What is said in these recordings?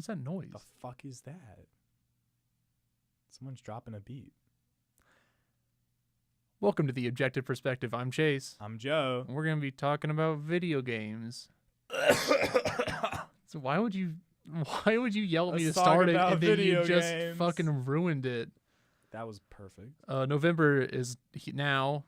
What's that noise? The fuck is that? Someone's dropping a beat. Welcome to the Objective Perspective. I'm Chase. I'm Joe. And we're going to be talking about video games. So why would you yell at me to start it and then you just fucking ruined it? That was perfect. November is now,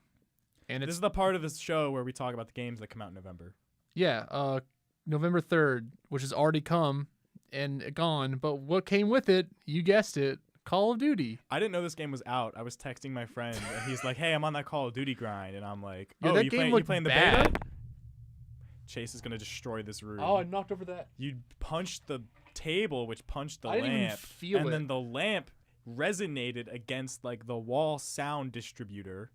and this is the part of this show where we talk about the games that come out in November. Yeah, November 3rd, which has already come and gone, but what came with it, you guessed it, Call of Duty. I didn't know this game was out. I was texting my friend, and he's like, hey, I'm on that Call of Duty grind, and I'm like, yeah, oh, that you game playing the bad. beta? Chase is going to destroy this room. Oh, I knocked over that. You punched the table, which punched the I didn't even lamp, feel and it. then the lamp resonated against like the wall sound distributor.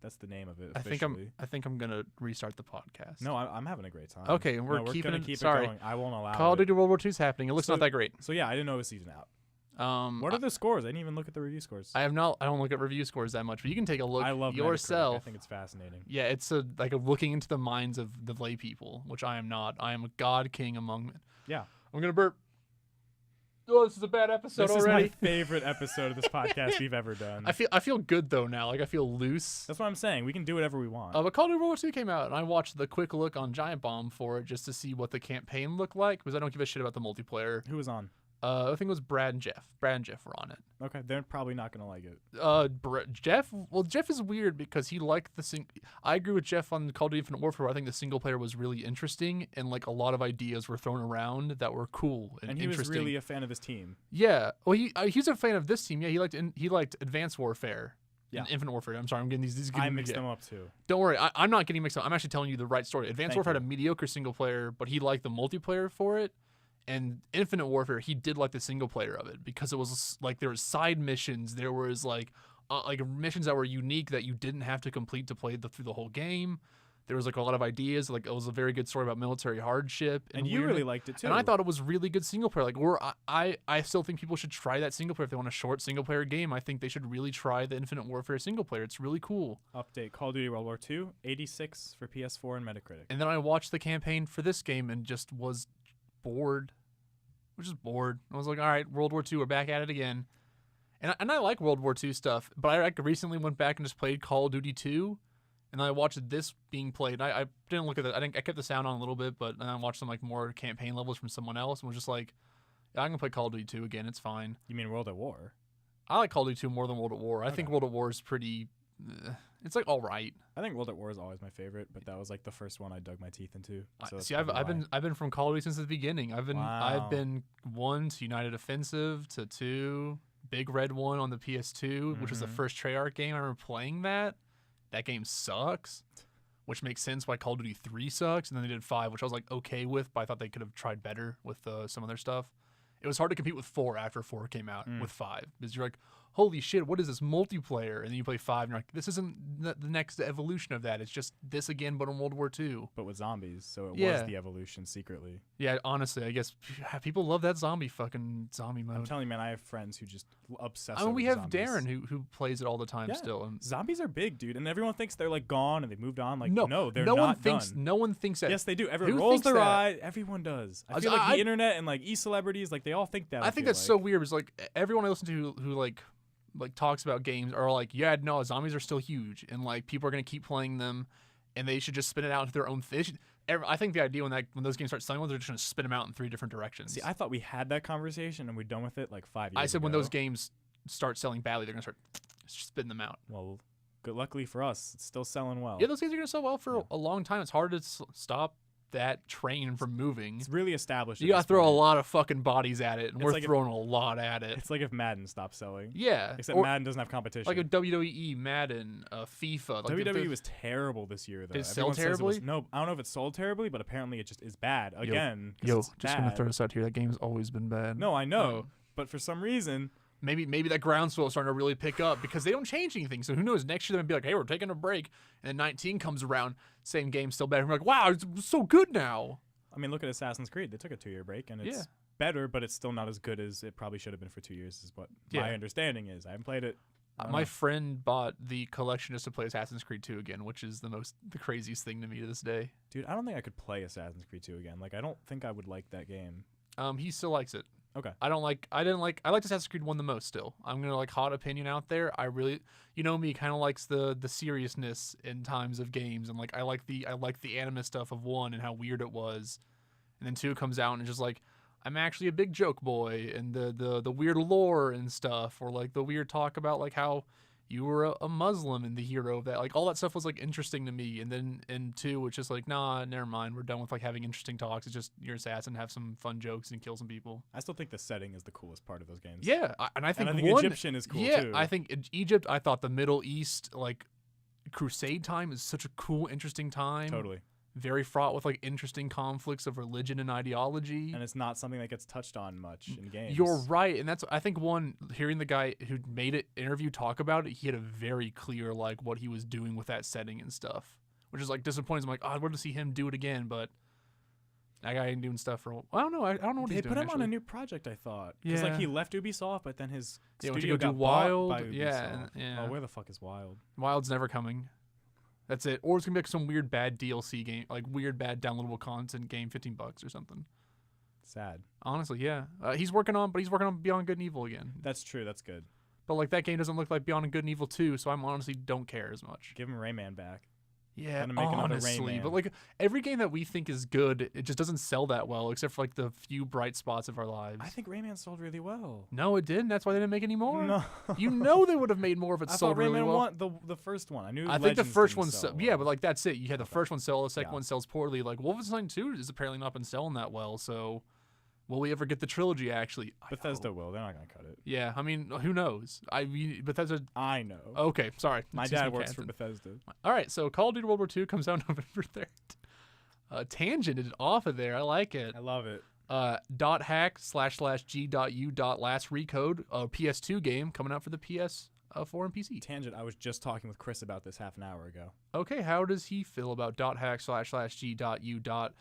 That's the name of it officially. I think I'm gonna restart the podcast. No, I'm having a great time. Okay, we're keeping keep it sorry. going. I won't allow Call of it. Duty World War II is happening. It looks not that great. So yeah, I didn't know it was season out. What are the scores? I didn't even look at the review scores. I don't look at review scores that much, but you can take a look I love yourself. Metacritic. I think it's fascinating. Yeah, it's like a looking into the minds of the lay people, which I am not. I am a god king among men. Yeah. I'm gonna burp. Oh, this is a bad episode already. This is my favorite episode of this podcast we've ever done. I feel good though now. Like I feel loose. That's what I'm saying. We can do whatever we want. But Call of Duty World War II came out, and I watched the quick look on Giant Bomb for it just to see what the campaign looked like, because I don't give a shit about the multiplayer. Who was on? I think it was Brad and Jeff. Brad and Jeff were on it. Okay, they're probably not gonna like it. Jeff. Well, Jeff is weird because he liked the I agree with Jeff on Call of Duty Infinite Warfare. I think the single player was really interesting, and like a lot of ideas were thrown around that were cool and he interesting. was really a fan of his team. Yeah. Well, he's a fan of this team. Yeah, he liked Advanced Warfare. Yeah. And Infinite Warfare. I'm sorry, I'm getting these. I mixed them up too. Don't worry, I'm not getting mixed up. I'm actually telling you the right story. Advanced Warfare had a mediocre single player, but he liked the multiplayer for it. And Infinite Warfare, he did like the single player of it because it was like there was side missions, there was like missions that were unique that you didn't have to complete to play through the whole game. There was like a lot of ideas, like it was a very good story about military hardship. And you really liked it too. And I thought it was really good single player. Like I still think people should try that single player if they want a short single player game. I think they should really try the Infinite Warfare single player. It's really cool. Update: Call of Duty World War II, 86 for PS4 and Metacritic. And then I watched the campaign for this game and just was bored. I was like, all right, World War II, we're back at it again. And I like World War II stuff, but I recently went back and just played Call of Duty 2, and I watched this being played. I didn't look at it. I kept the sound on a little bit, but then I watched some like more campaign levels from someone else and was just like, yeah, I'm going to play Call of Duty 2 again. It's fine. You mean World at War? I like Call of Duty 2 more than World at War. I think World at War is pretty... it's like all right. I think World at War is always my favorite, but that was like the first one I dug my teeth into. So see, I've been from Call of Duty since the beginning. I've been 1 to United Offensive to 2, Big Red 1 on the PS2, which was the first Treyarch game. I remember playing that. That game sucks, which makes sense why Call of Duty 3 sucks. And then they did 5, which I was like okay with, but I thought they could have tried better with some of their stuff. It was hard to compete with 4 after 4 came out with 5 because you're like, holy shit, what is this multiplayer? And then you play 5 and you're like, this isn't the next evolution of that. It's just this again, but in World War II. But with zombies, so it was the evolution secretly. Yeah, honestly, I guess people love that zombie mode. I'm telling you, man, I have friends who just obsess over we have zombies. Darren who plays it all the time still. And zombies are big, dude, and everyone thinks they're like gone and they moved on. Like, no, they're no not one thinks, done. No one thinks that. Yes, they do. Everyone rolls their eye. Everyone does. I feel like the internet and like e-celebrities, like they all think that. I think that's so weird. It's like everyone I listen to who like talks about games are like, yeah, no, zombies are still huge, and like people are gonna keep playing them, and they should just spin it out into their own fish. I think the idea when those games start selling, they're just gonna spin them out in 3 different directions. See, I thought we had that conversation and we're done with it like 5 years ago. I said when those games start selling badly, they're gonna start spitting them out. Well, luckily for us, it's still selling well. Yeah, those games are gonna sell well for a long time. It's hard to stop that train from moving. It's really established. You gotta throw a lot of fucking bodies at it, and we're throwing a lot at it. It's like if Madden stopped selling. Yeah. Except Madden doesn't have competition. Like a WWE, Madden, FIFA. Like WWE was terrible this year, though. Did it sell terribly? No, I don't know if it sold terribly, but apparently it just is bad. Again, just gonna throw this out here. That game's always been bad. No, I know. But for some reason... Maybe that groundswell is starting to really pick up because they don't change anything. So who knows? Next year they'll be like, hey, we're taking a break. And then 19 comes around, same game's still better. And we're like, wow, it's so good now. I mean, look at Assassin's Creed. They took a 2-year break, and it's better, but it's still not as good as it probably should have been for 2 years, is what my understanding is. I haven't played it. My friend bought the collection just to play Assassin's Creed 2 again, which is the craziest thing to me to this day. Dude, I don't think I could play Assassin's Creed 2 again. Like, I don't think I would like that game. He still likes it. Okay. I like Assassin's Creed 1 the most still. I'm gonna like hot opinion out there. I really, you know me, kind of likes the seriousness in times of games, and like I like the anime stuff of 1 and how weird it was, and then 2 comes out and it's just like I'm actually a big joke boy, and the weird lore and stuff, or like the weird talk about like how you were a Muslim and the hero of that, like all that stuff was like interesting to me. And then in 2, it's just like, nah, never mind. We're done with like having interesting talks. It's just you're assassin, have some fun jokes and kill some people. I still think the setting is the coolest part of those games. Yeah, and I think Egyptian is cool too. I think Egypt. I thought the Middle East like Crusade time is such a cool, interesting time. Totally. Very fraught with like interesting conflicts of religion and ideology, and it's not something that gets touched on much in games. You're right, and that's I think hearing the guy who made it interview talk about it, he had a very clear like what he was doing with that setting and stuff, which is like disappointing. I'm like, oh, I'd love to see him do it again, but that guy ain't doing stuff for. I don't know. I don't know what he's doing. They put him actually on a new project, I thought. Because like he left Ubisoft, but then his studio got got Wild. Bought by Ubisoft. Yeah. Oh, where the fuck is Wild? Wild's never coming. That's it. Or it's gonna be like some weird bad DLC game, like weird bad downloadable content game, $15 or something. Sad. Honestly, yeah. He's working on Beyond Good and Evil again. That's true. That's good. But like that game doesn't look like Beyond Good and Evil 2, so I'm honestly don't care as much. Give him Rayman back. Yeah, honestly, but like every game that we think is good, it just doesn't sell that well, except for like the few bright spots of our lives. I think Rayman sold really well. No, it didn't. That's why they didn't make any more. No, you know they would have made more if it sold really well. I thought Rayman won the first one. I think the first one, yeah, but like that's it. You had the first one sell, the second one sells poorly. Like Wolfenstein 2 has apparently not been selling that well. So, will we ever get the trilogy? Actually, Bethesda will. They're not gonna cut it. Yeah, I mean, who knows? Bethesda. I know. Okay, sorry. My dad works for Bethesda. All right, so Call of Duty World War II comes out November 3rd. Tangented off of there. I like it. I love it. .hack//g.u.last recode, a PS2 game coming out for the PS4 and PC. Tangent. I was just talking with Chris about this half an hour ago. Okay, how does he feel about .hack//g.u.last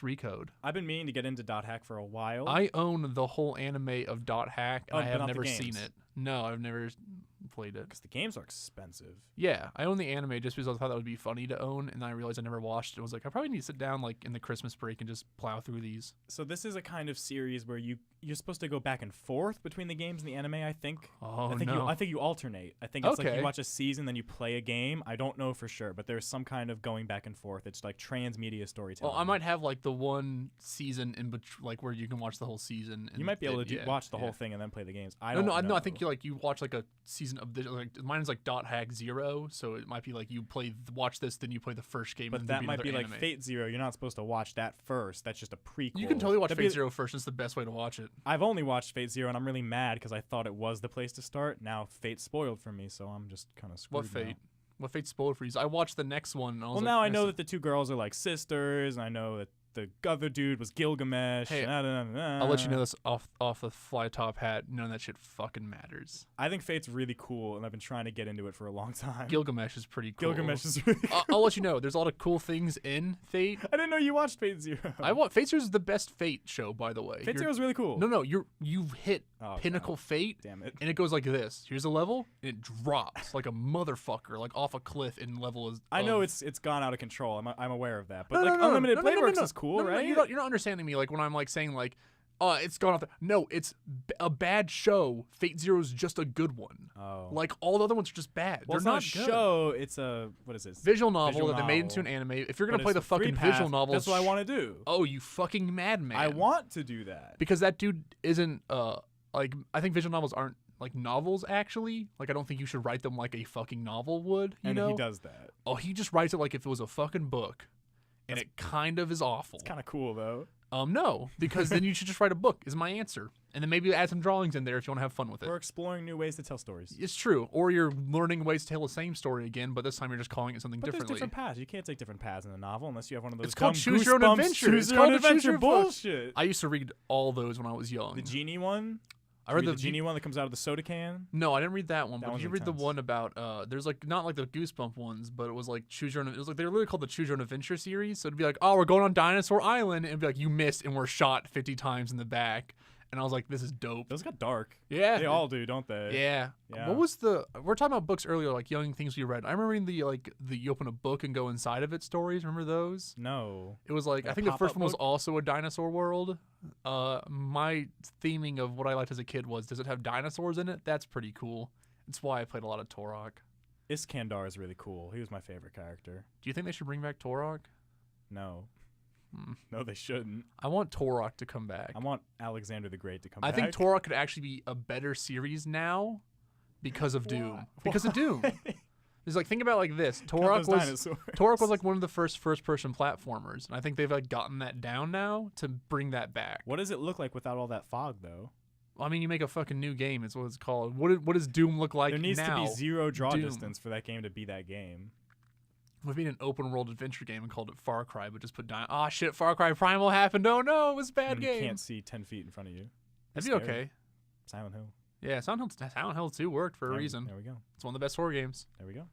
recode? I've been meaning to get into .hack for a while. I own the whole anime of .hack, and I have never seen it. No, I've never played it. Because the games are expensive. Yeah, I own the anime just because I thought that would be funny to own, and then I realized I never watched it. I was like, I probably need to sit down like in the Christmas break and just plow through these. So this is a kind of series where you're supposed to go back and forth between the games and the anime, I think. Oh, I think you alternate. I think it's like you watch a season, then you play a game. I don't know for sure, but there's some kind of going back and forth. It's like transmedia storytelling. Well, I might have like the one season in between, like where you can watch the whole season. You might be able to watch the whole thing and then play the games. I don't know. No, I think you watch like a season of the, like mine is like .hack 0, so it might be like you watch this, then you play the first game. But and that might be anime. like Fate Zero. You're not supposed to watch that first. That's just a prequel. You can totally watch Fate Zero first. It's the best way to watch it. I've only watched Fate Zero, and I'm really mad because I thought it was the place to start. Now Fate's spoiled for me, so I'm just kind of screwed. What Fate? Now. What Fate's spoiled for you? I watched the next one. And I was well, now I know that the two girls are like sisters. And I know that the other dude was Gilgamesh. Hey, I'll let you know this off the fly top hat. None of that shit fucking matters. I think Fate's really cool, and I've been trying to get into it for a long time. Gilgamesh is pretty cool. Gilgamesh is really cool. I'll let you know. There's a lot of cool things in Fate. I didn't know you watched Fate Zero. Fate Zero is the best Fate show, by the way. Fate Zero is really cool. No, you've hit pinnacle Fate. Damn it. And it goes like this. Here's a level, and it drops like a motherfucker, like off a cliff, and level is. I know it's gone out of control. I'm aware of that. But Unlimited Blade Works is cool, right? You're not understanding me. Like when I'm like saying like, it's gone off there. No, it's a bad show. Fate Zero's just a good one. Oh. Like all the other ones are just bad. Well, They're it's not not a good. show. It's a what is it? Visual novel that they made into an anime. If you're gonna play the fucking visual novel, that's what I want to do. Oh, you fucking madman! I want to do that because that dude isn't like I think visual novels aren't like novels actually. Like I don't think you should write them like a fucking novel would. You know? He does that. Oh, he just writes it like if it was a fucking book, and it kind of is awful. It's kind of cool though. No, because then you should just write a book is my answer. And then maybe add some drawings in there if you want to have fun with it. Or exploring new ways to tell stories. It's true. Or you're learning ways to tell the same story again, but this time you're just calling it something differently. There's different paths. You can't take different paths in a novel unless you have one of those It's called Choose Your Own Adventure. Choose Your Own Adventure bullshit. I used to read all those when I was young. The genie one? I read the genie one that comes out of the soda can. No, I didn't read that one. But did you read the one about? There's like not like the Goosebump ones, but it was like Choose Your Own. It was like they were literally called the Choose Your Own Adventure series. So it'd be like, oh, we're going on Dinosaur Island, and it'd be like you missed and we're shot 50 times in the back. And I was like, this is dope. Those got dark. Yeah, they all do, don't they? Yeah. What was we're talking about books earlier, like young things we read. I remember reading the you open a book and go inside of it stories. Remember those? No. It was like I think the first one was also a dinosaur world. My theming of what I liked as a kid was, does it have dinosaurs in it? That's pretty cool. That's why I played a lot of Turok. Iskandar is really cool. He was my favorite character. Do you think they should bring back Turok? No. No, they shouldn't. I want Turok to come back. I want Alexander the Great to come back. I think Turok could actually be a better series now because of Doom. Because of Doom. It's like, think about it like this. Turok was like one of the first-person platformers, and I think they've like gotten that down now to bring that back. What does it look like without all that fog, though? Well, I mean, you make a fucking new game. It's what it's called. What does Doom look like now? There needs to be zero draw distance for that game to be that game. We've made an open-world adventure game and called it Far Cry, but just put shit, Far Cry Primal happened. Oh no, it was a bad game. You can't see 10 feet in front of you. That'd be okay. Silent Hill. Yeah, Silent Hill 2 worked for a reason. There we go. It's one of the best horror games. There we go.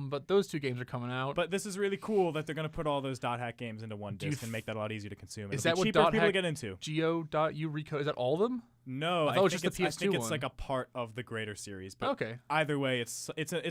But those two games are coming out. But this is really cool that they're going to put all those dot hack games into one disc and make that a lot easier to consume. Is that what cheaper dot people hack get into? Geo.U Recode, is that all of them? No, I think it's like a part of the greater series. But okay. Either way, it's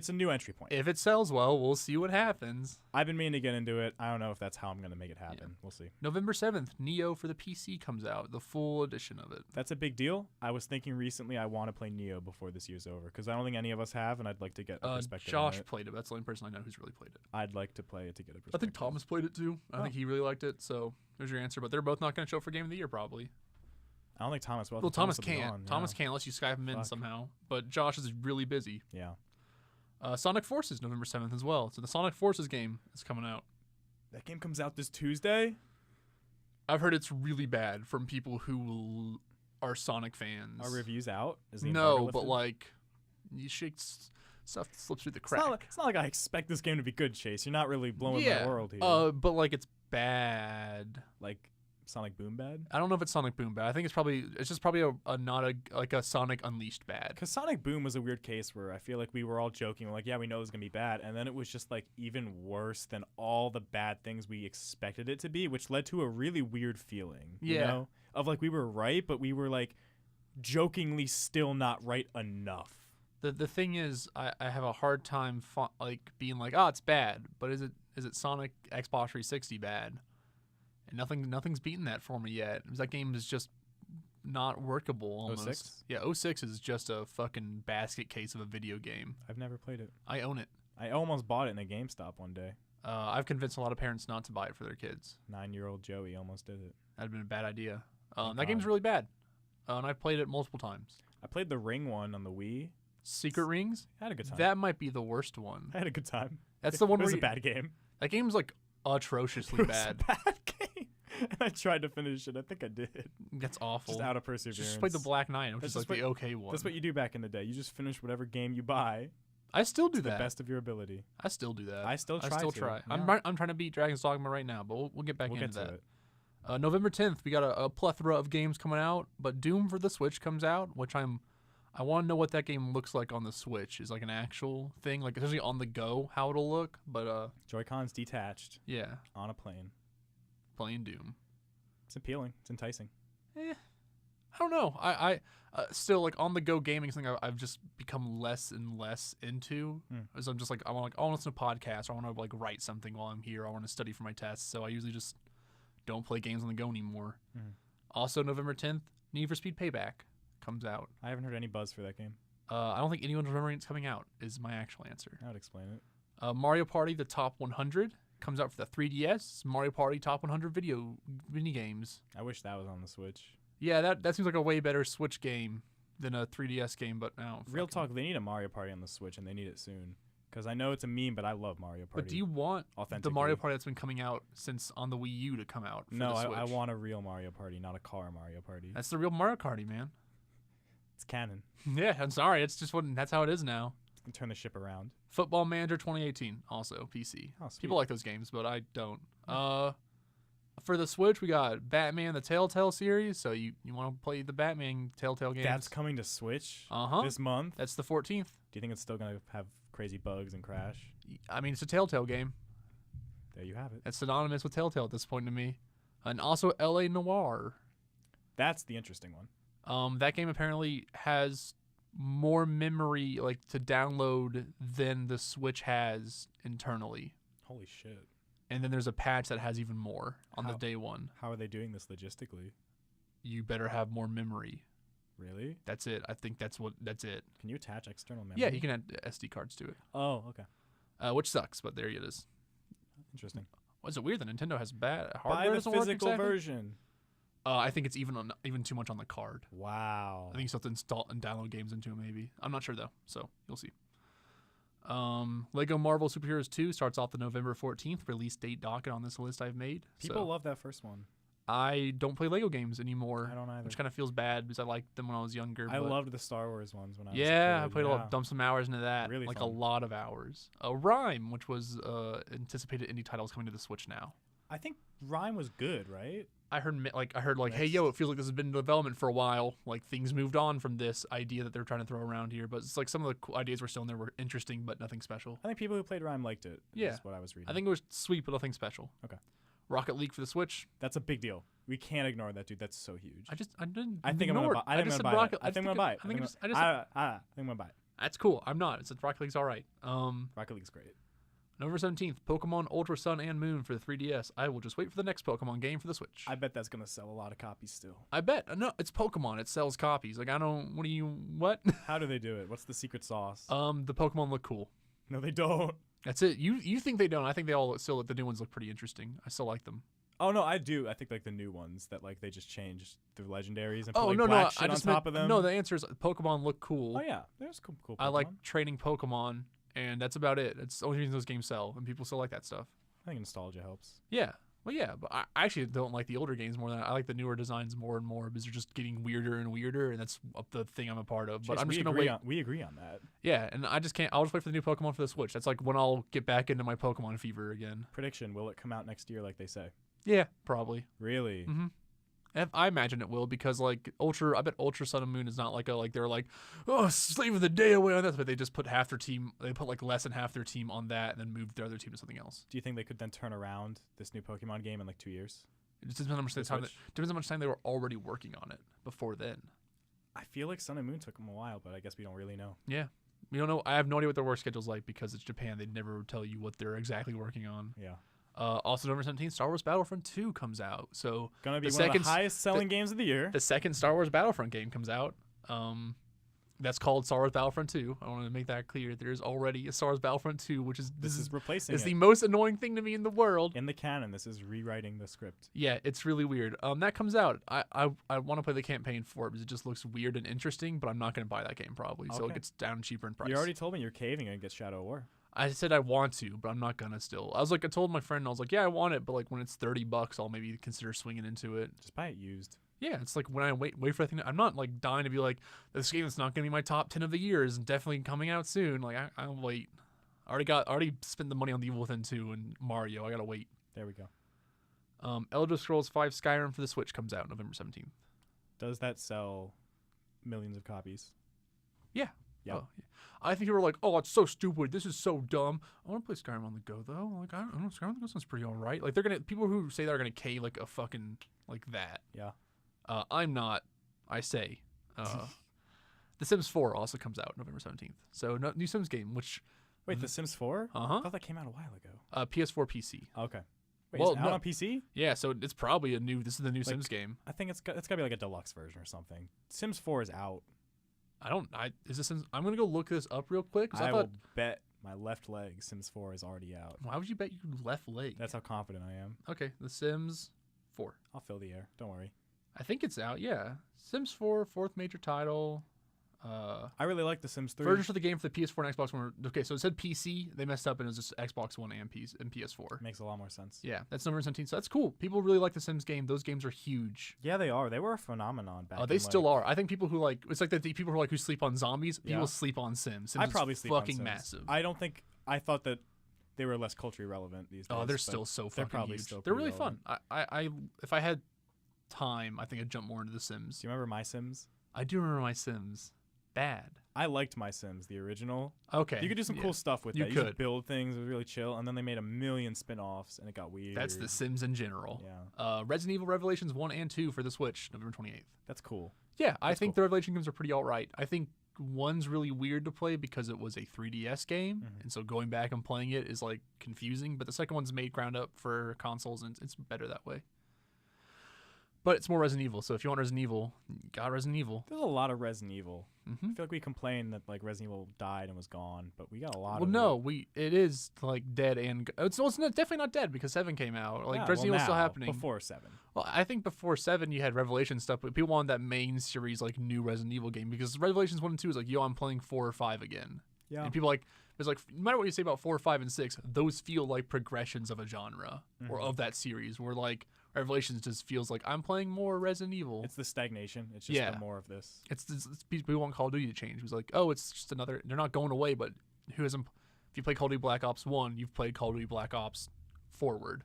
a new entry point. If it sells well, we'll see what happens. I've been meaning to get into it. I don't know if that's how I'm going to make it happen. Yeah. We'll see. November 7th, Neo for the PC comes out, the full edition of it. That's a big deal. I was thinking recently I want to play Neo before this year's over because I don't think any of us have, and I'd like to get a perspective on it. Josh played it. That's the only person I know who's really played it. I'd like to play it to get a perspective. I think Thomas played it too. I think he really liked it. So there's your answer. But they're both not going to show up for Game of the Year probably. I don't think Thomas will. Well, Thomas can't. Thomas can't unless you Skype him in somehow. But Josh is really busy. Yeah. Sonic Forces, November 7th as well. So the Sonic Forces game is coming out. That game comes out this Tuesday? I've heard it's really bad from people who are Sonic fans. Are reviews out? No, but like, you shake stuff slips through the cracks. It's not like I expect this game to be good, Chase. You're not really blowing my world here. But like it's bad. Like Sonic Boom bad? I don't know if it's Sonic Boom bad. I think it's just probably a Sonic Unleashed bad. Because Sonic Boom was a weird case where I feel like we were all joking. We're like, yeah, we know it's going to be bad. And then it was just like even worse than all the bad things we expected it to be, which led to a really weird feeling. Yeah. You know? Of like we were right, but we were like jokingly still not right enough. The thing is, I have a hard time being like, oh, it's bad. But is it Sonic Xbox 360 bad? And nothing's beaten that for me yet. That game is just not workable almost. 06? Yeah, 06 is just a fucking basket case of a video game. I've never played it. I own it. I almost bought it in a GameStop one day. I've convinced a lot of parents not to buy it for their kids. 9-year-old Joey almost did it. That'd been a bad idea. That game's really bad. And I've played it multiple times. I played the Ring one on the Wii. Secret Rings? I had a good time. That might be the worst one. I had a good time. That's the one where it was a bad game. That game's like atrociously bad. It was a bad game. And I tried to finish it. I think I did. That's awful. Just out of perseverance. Just played the Black Knight, which is like the okay one. That's what you do back in the day. You just finish whatever game you buy. I still do that. To the best of your ability. I still do that. I still try. Yeah. I'm trying to beat Dragon's Dogma right now, but we'll get back into that. November 10th, we got a plethora of games coming out, but Doom for the Switch comes out, which I want to know what that game looks like on the Switch. Is like an actual thing, like especially on the go, how it'll look. But Joy-Cons detached. Yeah. On a plane. Playing Doom. It's appealing. It's enticing. I don't know. I still like on the go gaming thing. I've just become less and less into. As I'm just like I want to listen to podcasts. Or I want to like write something while I'm here. I want to study for my tests. So I usually just don't play games on the go anymore. Also, November 10th, Need for Speed Payback comes out. I haven't heard any buzz for that game. I don't think anyone's remembering it's coming out. Is my actual answer. That would explain it. Mario Party: The Top 100 comes out for the 3DS. It's Mario Party Top 100 mini games. I wish that was on the Switch. Yeah, that seems like a way better Switch game than a 3DS game. But now, real talk, they need a Mario Party on the Switch, and they need it soon. Because I know it's a meme, but I love Mario Party. But do you want the Mario Party that's been coming out since on the Wii U to come out? No, I want a real Mario Party, not a car Mario Party. That's the real Mario Party, man. It's canon. Yeah, I'm sorry. It's just that's how it is now. You can turn the ship around. Football Manager 2018, also PC. Oh, people like those games, but I don't. For the Switch, we got Batman the Telltale series. So you want to play the Batman Telltale games? That's coming to Switch this month. That's the 14th. Do you think it's still gonna have crazy bugs and crash? I mean, it's a Telltale game. There you have it. It's synonymous with Telltale at this point to me. And also L.A. Noire. That's the interesting one. That game apparently has more memory like to download than the Switch has internally. Holy shit. And then there's a patch that has even more on the day one. How are they doing this logistically? you better have more memory. Really? That's it. I think that's it. Can you attach external memory? Yeah, you can add SD cards to it. Oh, okay. Which sucks, but there it is. Interesting. Was it weird that Nintendo has bad hardware? Buy the doesn't work physical exactly? version. I think it's even too much on the card. Wow. I think you still have to install and download games into it, maybe. I'm not sure, though, so you'll see. Lego Marvel Super Heroes 2 starts off the November 14th release date docket on this list I've made. People love that first one. I don't play Lego games anymore. I don't either. Which kind of feels bad because I liked them when I was younger. I loved the Star Wars ones when I was a kid. I played a lot, dumped some hours into that. Really like fun. a lot of hours. Rhyme, which was anticipated indie titles coming to the Switch now. I think Rhyme was good, right? I heard hey yo, it feels like this has been in development for a while. Like things moved on from this idea that they're trying to throw around here, but it's like some of the cool ideas were still in there were interesting, but nothing special. I think people who played Rhyme liked it. Yeah, is what I was reading. I think it was sweet, but nothing special. Okay. Rocket League for the Switch. That's a big deal. We can't ignore that, dude. That's so huge. I didn't. I think I'm gonna buy. I think I'm gonna buy it. I think I'm gonna buy it. I think I'm gonna buy it. That's cool. I'm not. It's Rocket League's all right. Rocket League's great. November 17th, Pokemon Ultra Sun and Moon for the 3DS. I will just wait for the next Pokemon game for the Switch. I bet that's gonna sell a lot of copies still. I bet. No, it's Pokemon. It sells copies. Like I don't. What? How do they do it? What's the secret sauce? The Pokemon look cool. No, they don't. That's it. You think they don't? I think they all still. The new ones look pretty interesting. I still like them. Oh no, I do. I think like the new ones that like they just changed the legendaries and put Oh like no, black I shit just on top meant, of them. No, the answer is Pokemon look cool. Oh yeah, there's cool Pokemon. I like training Pokemon, and that's about it. It's the only reason those games sell, and people still like that stuff. I think nostalgia helps. Yeah. Well, yeah, but I actually don't like the older games more than I like the newer designs more and more because they're just getting weirder and weirder, and that's the thing I'm a part of. But I'm just gonna wait. We agree on that. Yeah, and I just can't. I'll just wait for the new Pokemon for the Switch. That's like when I'll get back into my Pokemon fever again. Prediction: will it come out next year like they say? Yeah, probably. Really? Mm-hmm. I imagine it will because like I bet Ultra Sun and Moon is not like they're like, oh, slaving the day away on this, but they just put half their team. They put like less than half their team on that, and then moved their other team to something else. Do you think they could then turn around this new Pokemon game in like 2 years? It just depends on how much time they were already working on it before then. I feel like Sun and Moon took them a while, but I guess we don't really know. Yeah, we don't know. I have no idea what their work schedule's like because it's Japan. They'd never tell you what they're exactly working on. Yeah. Also, November 17th, Star Wars Battlefront 2 comes out. So gonna be one of the highest selling games of the year. The second Star Wars Battlefront game comes out. That's called Star Wars Battlefront 2. I want to make that clear. There's already a Star Wars Battlefront 2, which is this is replacing. It's the most annoying thing to me in the world. In the canon, this is rewriting the script. Yeah, it's really weird. That comes out. I want to play the campaign for it because it just looks weird and interesting. But I'm not going to buy that game probably, so it gets down cheaper in price. You already told me you're caving and get Shadow of War. I said I want to, but I'm not gonna still. I told my friend, I was like, yeah, I want it, but like when it's $30, I'll maybe consider swinging into it. Just buy it used. Yeah, it's like when I wait for that thing. I'm not like dying to be like, this game that's not gonna be my top 10 of the year is definitely coming out soon. Like I'll wait. I already spent the money on The Evil Within 2 and Mario. I gotta wait. There we go. Elder Scrolls 5 Skyrim for the Switch comes out November 17th. Does that sell millions of copies? Yeah. Yeah. Oh, yeah. I think people are like, oh, it's so stupid. This is so dumb. I want to play Skyrim on the go though. Like I don't know, Skyrim on the go sounds pretty alright. Like people who say they're gonna K like a fucking like that. Yeah. I'm not. I say. The Sims 4 also comes out November 17th. So new Sims game, which. Wait, The Sims 4? Uh-huh. I thought that came out a while ago. PS4, PC. Okay. Wait, is it out on PC? Yeah, so it's probably this is the new Sims game. I think it's gotta be like a deluxe version or something. Sims 4 is out. Is this Sims? I'm gonna go look this up real quick. I will bet my left leg Sims 4 is already out. Why would you bet your left leg? That's how confident I am. Okay, The Sims 4. I'll fill the air. Don't worry. I think it's out. Yeah, Sims 4, fourth major title. I really like The Sims 3. Versions for the game for the PS4 and Xbox One. Okay, so it said PC. They messed up and it was just Xbox One and PS4. Makes a lot more sense. Yeah, that's November 17th. So that's cool. People really like the Sims game. Those games are huge. Yeah, they are. They were a phenomenon back. They still are. I think people who like it's like the people who sleep on zombies. People sleep on Sims. I probably sleep on Sims. Massive. I thought that they were less culturally relevant these days. Oh, they're still so fucking probably huge. still They're really relevant. fun. I if I had time, I think I'd jump more into the Sims. Do you remember My Sims? I do remember My Sims. Bad. I liked My Sims, the original. Okay. You could do some cool stuff with that. You could could build things. It was really chill. And then they made a million spin-offs, and it got weird. That's the Sims in general. Yeah. Resident Evil Revelations 1 and 2 for the Switch, November 28th. That's cool. Yeah, I think the Revelation games are pretty alright. I think one's really weird to play because it was a 3DS game, and so going back and playing it is like confusing. But the second one's made ground up for consoles, and it's better that way. But it's more Resident Evil, so if you want Resident Evil, you got Resident Evil. There's a lot of Resident Evil. Mm-hmm. I feel like we complained that like Resident Evil died and was gone, but we got a lot Well, of no, it is like dead and it's definitely not dead because 7 came out. Like Resident Evil's still happening. Before 7. Well, I think before 7 you had Revelation stuff, but people wanted that main series like new Resident Evil game because Revelations 1 and 2 is like, yo, I'm playing 4 or 5 again. Yeah. And people like, it's like, no matter what you say about 4, 5, and 6, those feel like progressions of a genre or of that series. Where like Revelations just feels like I'm playing more Resident Evil. It's the stagnation. It's just the more of this. It's people want Call of Duty to change. It was like, oh, it's just another. They're not going away, but who hasn't? If you play Call of Duty Black Ops 1, you've played Call of Duty Black Ops forward.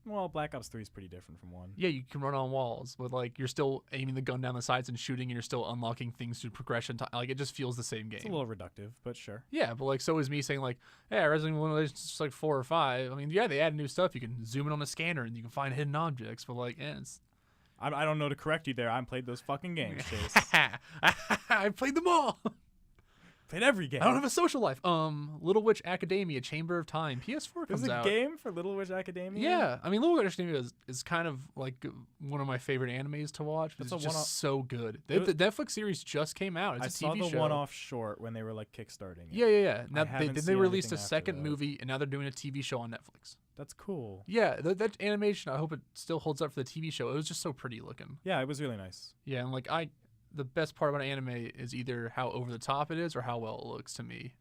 Well, Black Ops 3 is pretty different from 1. Yeah, you can run on walls, but like you're still aiming the gun down the sides and shooting, and you're still unlocking things through progression. Like it just feels the same game. It's a little reductive, but sure. Yeah, but like so is me saying like, yeah, Resident Evil is just like 4 or 5. I mean, yeah, they added new stuff. You can zoom in on a scanner and you can find hidden objects, but like, it's. I don't know to correct you there. I played those fucking games, Chase. I played them all. Played every game. I don't have a social life. Little Witch Academia, Chamber of Time, PS4 comes out. There's a game for Little Witch Academia? Yeah. I mean, Little Witch Academia is kind of like one of my favorite animes to watch. It's just so good. The Netflix series just came out. It's a TV show. I saw the one-off short when they were like kickstarting it. Yeah. Now they released a second movie, and now they're doing a TV show on Netflix. That's cool. Yeah, that animation, I hope it still holds up for the TV show. It was just so pretty looking. Yeah, it was really nice. Yeah, and like the best part about anime is either how over the top it is or how well it looks to me.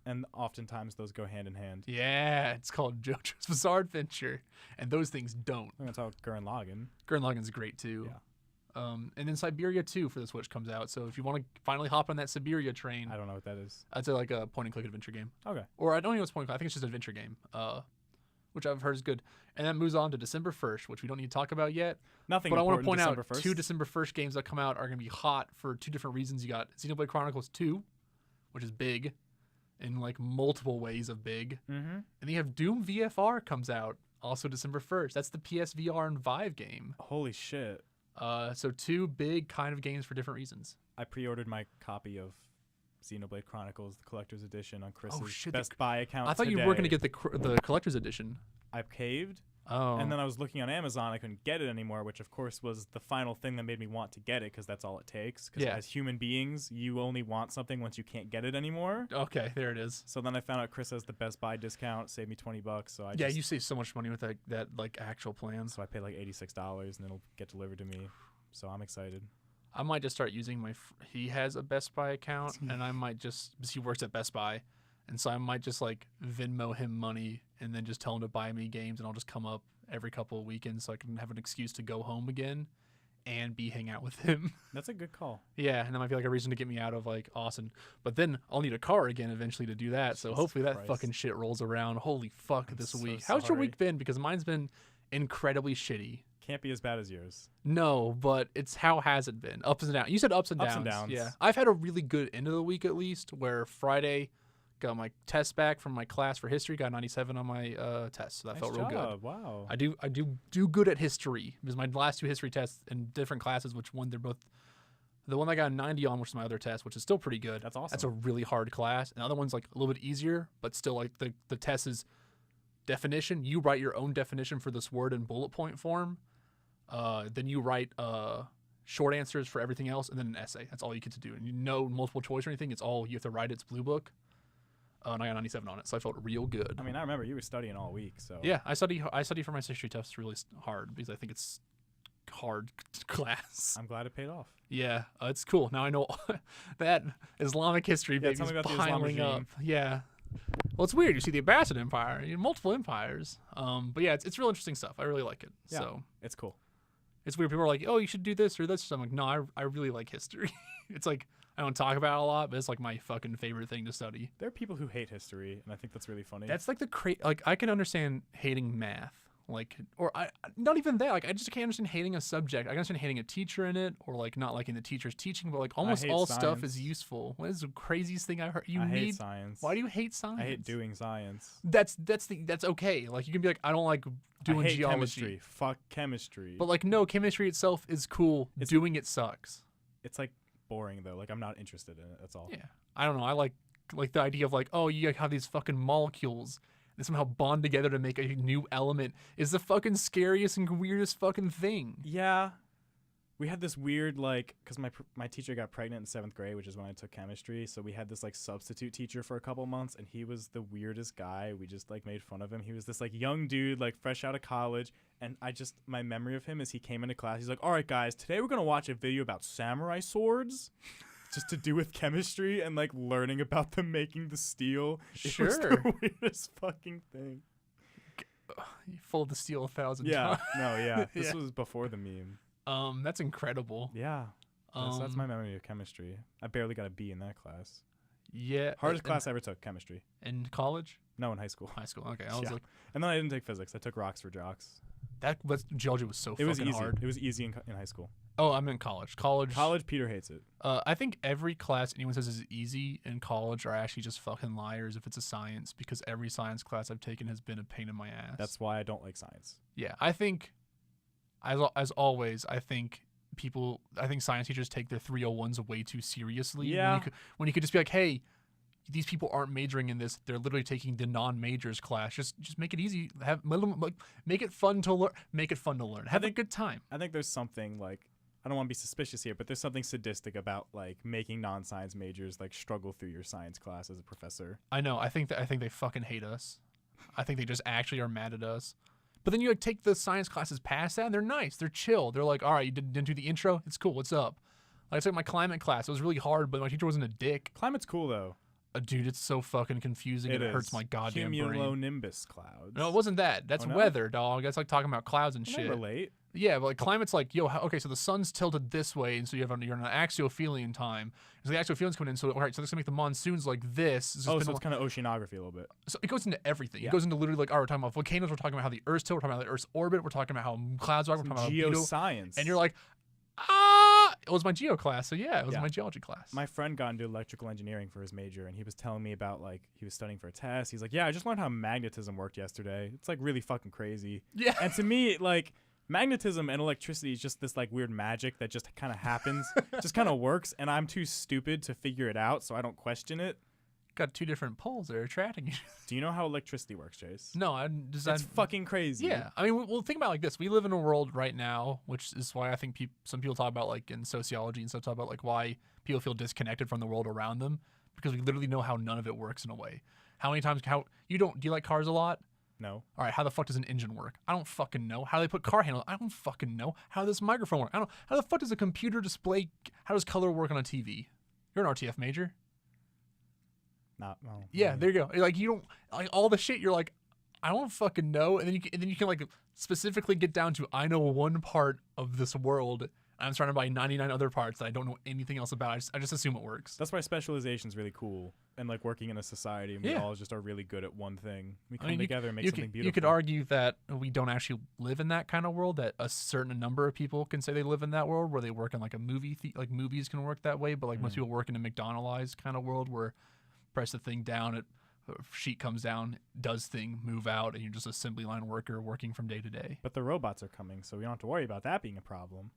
And oftentimes those go hand in hand. Yeah, it's called JoJo's Bizarre Adventure, and those things don't. I'm gonna talk Gurren Lagann. Gurren Lagann's great too. Yeah. And then Siberia 2 for the Switch comes out. So if you want to finally hop on that Siberia train, I don't know what that is. I'd say like a point and click adventure game. Okay. Or I don't even know what's point and click. I think it's just an adventure game. Which I've heard is good. And that moves on to December 1st, which we don't need to talk about yet. Nothing. But I want to point December out 1st. 2 December 1st games that come out are going to be hot for 2 different reasons. You got Xenoblade Chronicles 2, which is big in like multiple ways of big. Mm-hmm. And then you have Doom VFR comes out also December 1st. That's the PSVR and Vive game. Holy shit. So 2 big kind of games for different reasons. I pre-ordered my copy of Xenoblade Chronicles, the collector's edition, on Chris's Oh, Best Buy account. I thought you were going to get the collector's edition. I caved. Oh. And then I was looking on Amazon. I couldn't get it anymore, which of course was the final thing that made me want to get it because that's all it takes. Because as human beings, you only want something once you can't get it anymore. Okay, there it is. So then I found out Chris has the Best Buy discount, saved me $20. So you save so much money with that like actual plan. So I paid like $86, and it'll get delivered to me. So I'm excited. I might just start using he has a Best Buy account, and I might just, because he works at Best Buy, and so I might just like Venmo him money and then just tell him to buy me games, and I'll just come up every couple of weekends so I can have an excuse to go home again and hang out with him. That's a good call. Yeah, and that might be like a reason to get me out of like Austin. But then I'll need a car again eventually to do that, so hopefully that fucking shit rolls around. Holy fuck, this week. How's your week been? Because mine's been incredibly shitty. Can't be as bad as yours. No, but it's how has it been? Ups and downs. You said ups and downs. Ups and downs. Yeah. I've had a really good end of the week at least, where Friday got my test back from my class for history, got 97 on my test. So that felt real good. Wow. I do good at history because my last 2 history tests in different classes, which one they're both the one I got a 90 on, which is my other test, which is still pretty good. That's awesome. That's a really hard class. And the other one's like a little bit easier, but still like the test is definition. You write your own definition for this word in bullet point form. Then you write short answers for everything else, and then an essay. That's all you get to do. And multiple choice or anything. It's all you have to write. It's blue book. And I got 97 on it, so I felt real good. I mean, I remember you were studying all week, so yeah, I study for my history test really hard because I think it's hard class. I'm glad it paid off. Yeah, it's cool. Now I know that Islamic history baby's piling up. Yeah. Well, it's weird. You see the Abbasid Empire, multiple empires. But yeah, it's real interesting stuff. I really like it. Yeah, so it's cool. It's weird. People are like, "Oh, you should do this or this." So I'm like, "No, I really like history." It's like I don't talk about it a lot, but it's like my fucking favorite thing to study. There are people who hate history, and I think that's really funny. That's like like I can understand hating math, not even that. Like I just can't understand hating a subject. I can understand hating a teacher in it, or like not liking the teacher's teaching. But like almost all science. Stuff is useful. What is the craziest thing I heard? I hate science. Why do you hate science? I hate doing science. That's okay. Like you can be like, I don't like doing geology. Chemistry. Fuck chemistry. But like no, chemistry itself is cool. Doing it sucks. It's like boring though. Like I'm not interested in it. That's all. Yeah, I don't know. I like the idea of like, oh, you have these fucking molecules that somehow bond together to make a new element is the fucking scariest and weirdest fucking thing. Yeah, We had this weird, like, because my teacher got pregnant in 7th grade, which is when I took chemistry. So we had this, like, substitute teacher for a couple months, and he was the weirdest guy. We just, like, made fun of him. He was this, like, young dude, like, fresh out of college. And my memory of him is he came into class. He's like, all right, guys, today we're going to watch a video about samurai swords. Just to do with chemistry and, like, learning about them making the steel. Sure. It was the weirdest fucking thing. Full of the steel 1,000 Yeah. times. No, yeah. This was before the meme. That's incredible. Yeah. That's my memory of chemistry. I barely got a B in that class. Yeah. Hardest class I ever took, chemistry. In college? No, in high school. High school. Okay. I was like, and then I didn't take physics. I took rocks for jocks. geology was so It was fucking easy. hard. It was easy in high school. Oh, I'm in college. College, Peter hates it. I think every class anyone says is easy in college are actually just fucking liars if it's a science, because every science class I've taken has been a pain in my ass. That's why I don't like science. Yeah, I think, as always, I think science teachers take their 301s way too seriously. Yeah. When you could just be like, hey, these people aren't majoring in this; they're literally taking the non-majors class. Just make it easy. Make it fun to learn. Make it fun to learn. Have a good time. I think there's something like, I don't want to be suspicious here, but there's something sadistic about like making non-science majors like struggle through your science class as a professor. I know. I think they fucking hate us. I think they just actually are mad at us. But then you like take the science classes past that, and they're nice. They're chill. They're like, all right, you didn't do the intro. It's cool. What's up? Like I took my climate class. It was really hard, but my teacher wasn't a dick. Climate's cool though. Dude, it's so fucking confusing. It hurts my goddamn brain. Cumulonimbus clouds. No, it wasn't that. That's weather, dog. That's like talking about clouds and shit. Relate. Yeah, but like climate's like, yo, okay, so the sun's tilted this way, and so you're on an axiophelian time. So the axiophelian's coming in, so all right, so that's gonna make the monsoons like this. So it's kind of oceanography a little bit. So it goes into everything. Yeah. It goes into literally like, all right, we're talking about volcanoes, we're talking about how the Earth's tilted, we're talking about the Earth's orbit, we're talking about how clouds are, we're talking about geoscience. And you're like, it was my geo class, so yeah, it was my geology class. My friend got into electrical engineering for his major, and he was telling me about like he was studying for a test. He's like, yeah, I just learned how magnetism worked yesterday. It's like really fucking crazy. Yeah. And to me, like magnetism and electricity is just this like weird magic that just kind of happens, just kind of works, and I'm too stupid to figure it out, so I don't question it. Got two different poles that are attracting you. Do you know how electricity works, Chase? No, It's fucking crazy. Yeah, I mean, we'll think about it like this. We live in a world right now, which is why I think some people talk about like in sociology and stuff, talk about like why people feel disconnected from the world around them, because we literally know how none of it works in a way. How many times? Do you like cars a lot? No. All right, how the fuck does an engine work? I don't fucking know. How do they put car handles? I don't fucking know. How does this microphone work? I don't. How the fuck does a computer display? How does color work on a TV? You're an RTF major. Yeah, there you go. Like you don't like all the shit. You're like, I don't fucking know, and then you can like specifically get down to I know one part of this world. And I'm surrounded by 99 other parts that I don't know anything else about. I just assume it works. That's why specialization is really cool, and like working in a society, and we all just are really good at one thing. We come together and make something beautiful. You could argue that we don't actually live in that kind of world. That a certain number of people can say they live in that world, where they work in like a movie, like movies can work that way. But like most people work in a McDonald's kind of world where press the thing down, sheet comes down, does thing, move out, and you're just assembly line worker working from day to day. But the robots are coming, so we don't have to worry about that being a problem.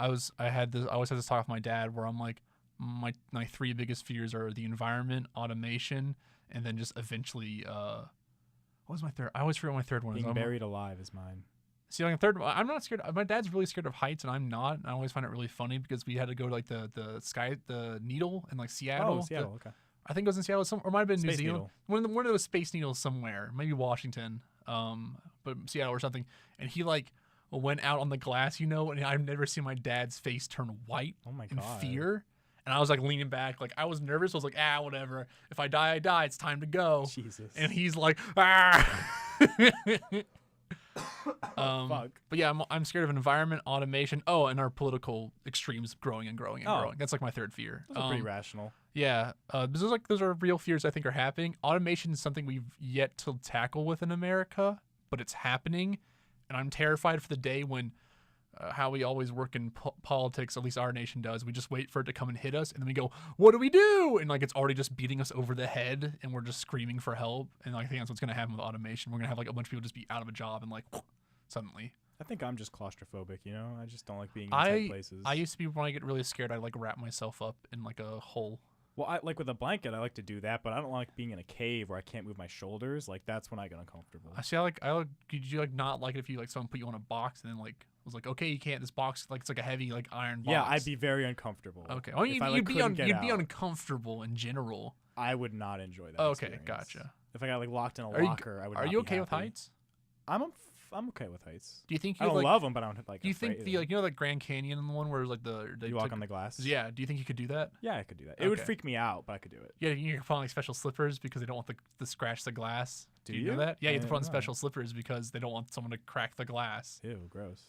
I always had this talk with my dad where I'm like, my three biggest fears are the environment, automation, and then just eventually, what was my third? I always forget what my third one is. Being buried alive is mine. See, like a third, I'm not scared. My dad's really scared of heights, and I'm not. I always find it really funny because we had to go to like the Needle in like Seattle. Oh, Seattle, okay. I think it was in Seattle, or it might have been Space New Zealand. Needle. One of those Space Needles somewhere, maybe Washington, but Seattle or something. And he like went out on the glass, and I've never seen my dad's face turn white in fear. And I was like leaning back, like I was nervous. I was like, whatever. If I die, I die. It's time to go. Jesus. And he's like, ah. Fuck. But yeah, I'm scared of environment, automation. Oh, and our political extremes growing and growing and growing. That's like my third fear. Those are pretty rational. Yeah, those are real fears I think are happening. Automation is something we've yet to tackle within America, but it's happening, and I'm terrified for the day when how we always work in politics, at least our nation does. We just wait for it to come and hit us, and then we go, "What do we do?" And like it's already just beating us over the head, and we're just screaming for help. And I think that's what's gonna happen with automation. We're gonna have like a bunch of people just be out of a job and like suddenly. I think I'm just claustrophobic, I just don't like being in tight places. I used to be, when I get really scared, I like wrap myself up in like a hole. Well, I like with a blanket, I like to do that, but I don't like being in a cave where I can't move my shoulders. Like that's when I get uncomfortable. I see. Could you like not like it if you like someone put you on a box and then like was like, okay, you can't. This box, like, it's like a heavy, like, iron box. Yeah, I'd be very uncomfortable. Okay. Oh, if you'd, I, like, you'd be couldn't get you'd be out. uncomfortable in general. I would not enjoy that. Okay, experience. gotcha. If I got like locked in a Are you- locker, I would. Are not you be okay with happy. heights? I'm okay with heights. Do you think I you don't like? love them, but I don't like. Do you think afraid the of like you know like Grand Canyon and the one where like they you walk took- on the glass? Yeah. Do you think you could do that? Yeah, I could do that. It would Okay. freak me out, but I could do it. Yeah, you can put on like special slippers because they don't want the scratch the glass. Do you know you? that? Yeah, I you have to put on didn't know. special slippers because they don't want someone to crack the glass. Ew, gross.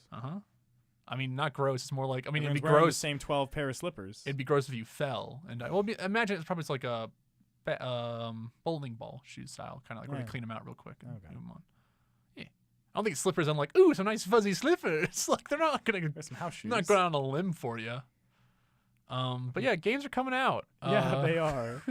I mean, not gross. It's more like it'd be Everyone's wearing gross. the same 12 pair of slippers. It'd be gross if you fell. And imagine it's probably like a bowling ball shoe style, kind of like where you Right. clean them out real quick. And Okay. move 'em on. Yeah, I don't think slippers. I'm like, ooh, some nice fuzzy slippers. Like they're not gonna. There's some house shoes. I'm not going on a limb for you. But yeah, games are coming out. Yeah, they are.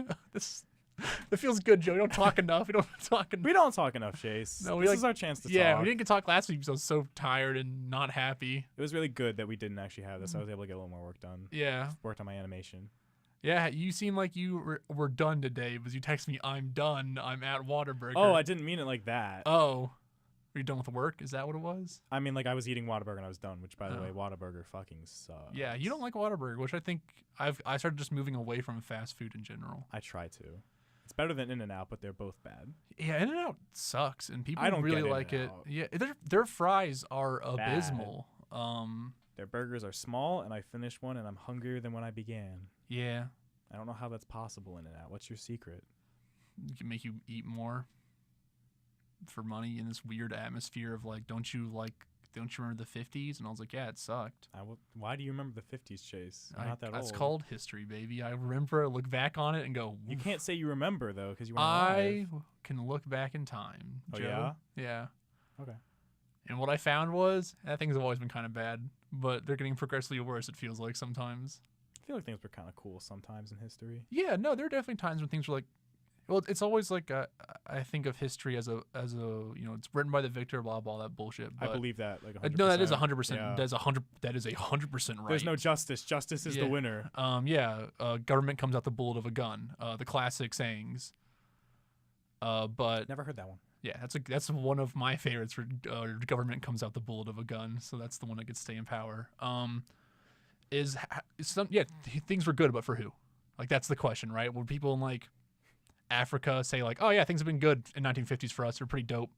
It feels good, Joe. We don't talk enough. We don't talk enough. We don't talk enough, Chase. No, we this like- is our chance to Yeah, talk. we didn't get to talk last week because I was so tired and not happy. It was really good that we didn't actually have this. I was able to get a little more work done. Yeah. Worked on my animation. Yeah, you seem like you were done today because you texted me, I'm done. I'm at Whataburger. Oh, I didn't mean it like that. Oh. Are you done with work? Is that what it was? I mean, like I was eating Whataburger and I was done. Which, by the Oh. way, Whataburger fucking sucks. Yeah, you don't like Whataburger, which I think I started just moving away from fast food in general. I try to. It's better than In-N-Out, but they're both bad. Yeah, In-N-Out sucks, and people I don't really get like it. In-N-Out. Yeah, their fries are Bad. abysmal. Their burgers are small, and I finished one, and I'm hungrier than when I began. Yeah, I don't know how that's possible. In-N-Out. What's your secret? it can make you eat more for money in this weird atmosphere of like, don't you remember the 50s? And I was like, yeah, it sucked. Why do you remember the 50s, Chase? You're not that That's old. called history, baby. I remember, look back on it and go, You "Oof." can't say you remember though, because you weren't I alive. can look back in time. Oh, Joe. yeah? Yeah. Okay. And what I found was that things have always been kind of bad, but they're getting progressively worse. It feels like sometimes. I feel like things were kind of cool sometimes in history. Yeah, no, there are definitely times when things were like, well, it's always like I think of history as a it's written by the victor, blah blah that bullshit. I But believe that like 100%. no, that is 100%. Yeah. That is 100% right. There's no justice. Justice is Yeah. the winner. Government comes out the bullet of a gun. The classic sayings. But Never heard that one. yeah, that's one of my favorites. For government comes out the bullet of a gun, so that's the one that gets to stay in power. Things were good, but for who? Like that's the question, right? When people in like Africa say like, oh yeah, things have been good in 1950s for us, they're pretty dope.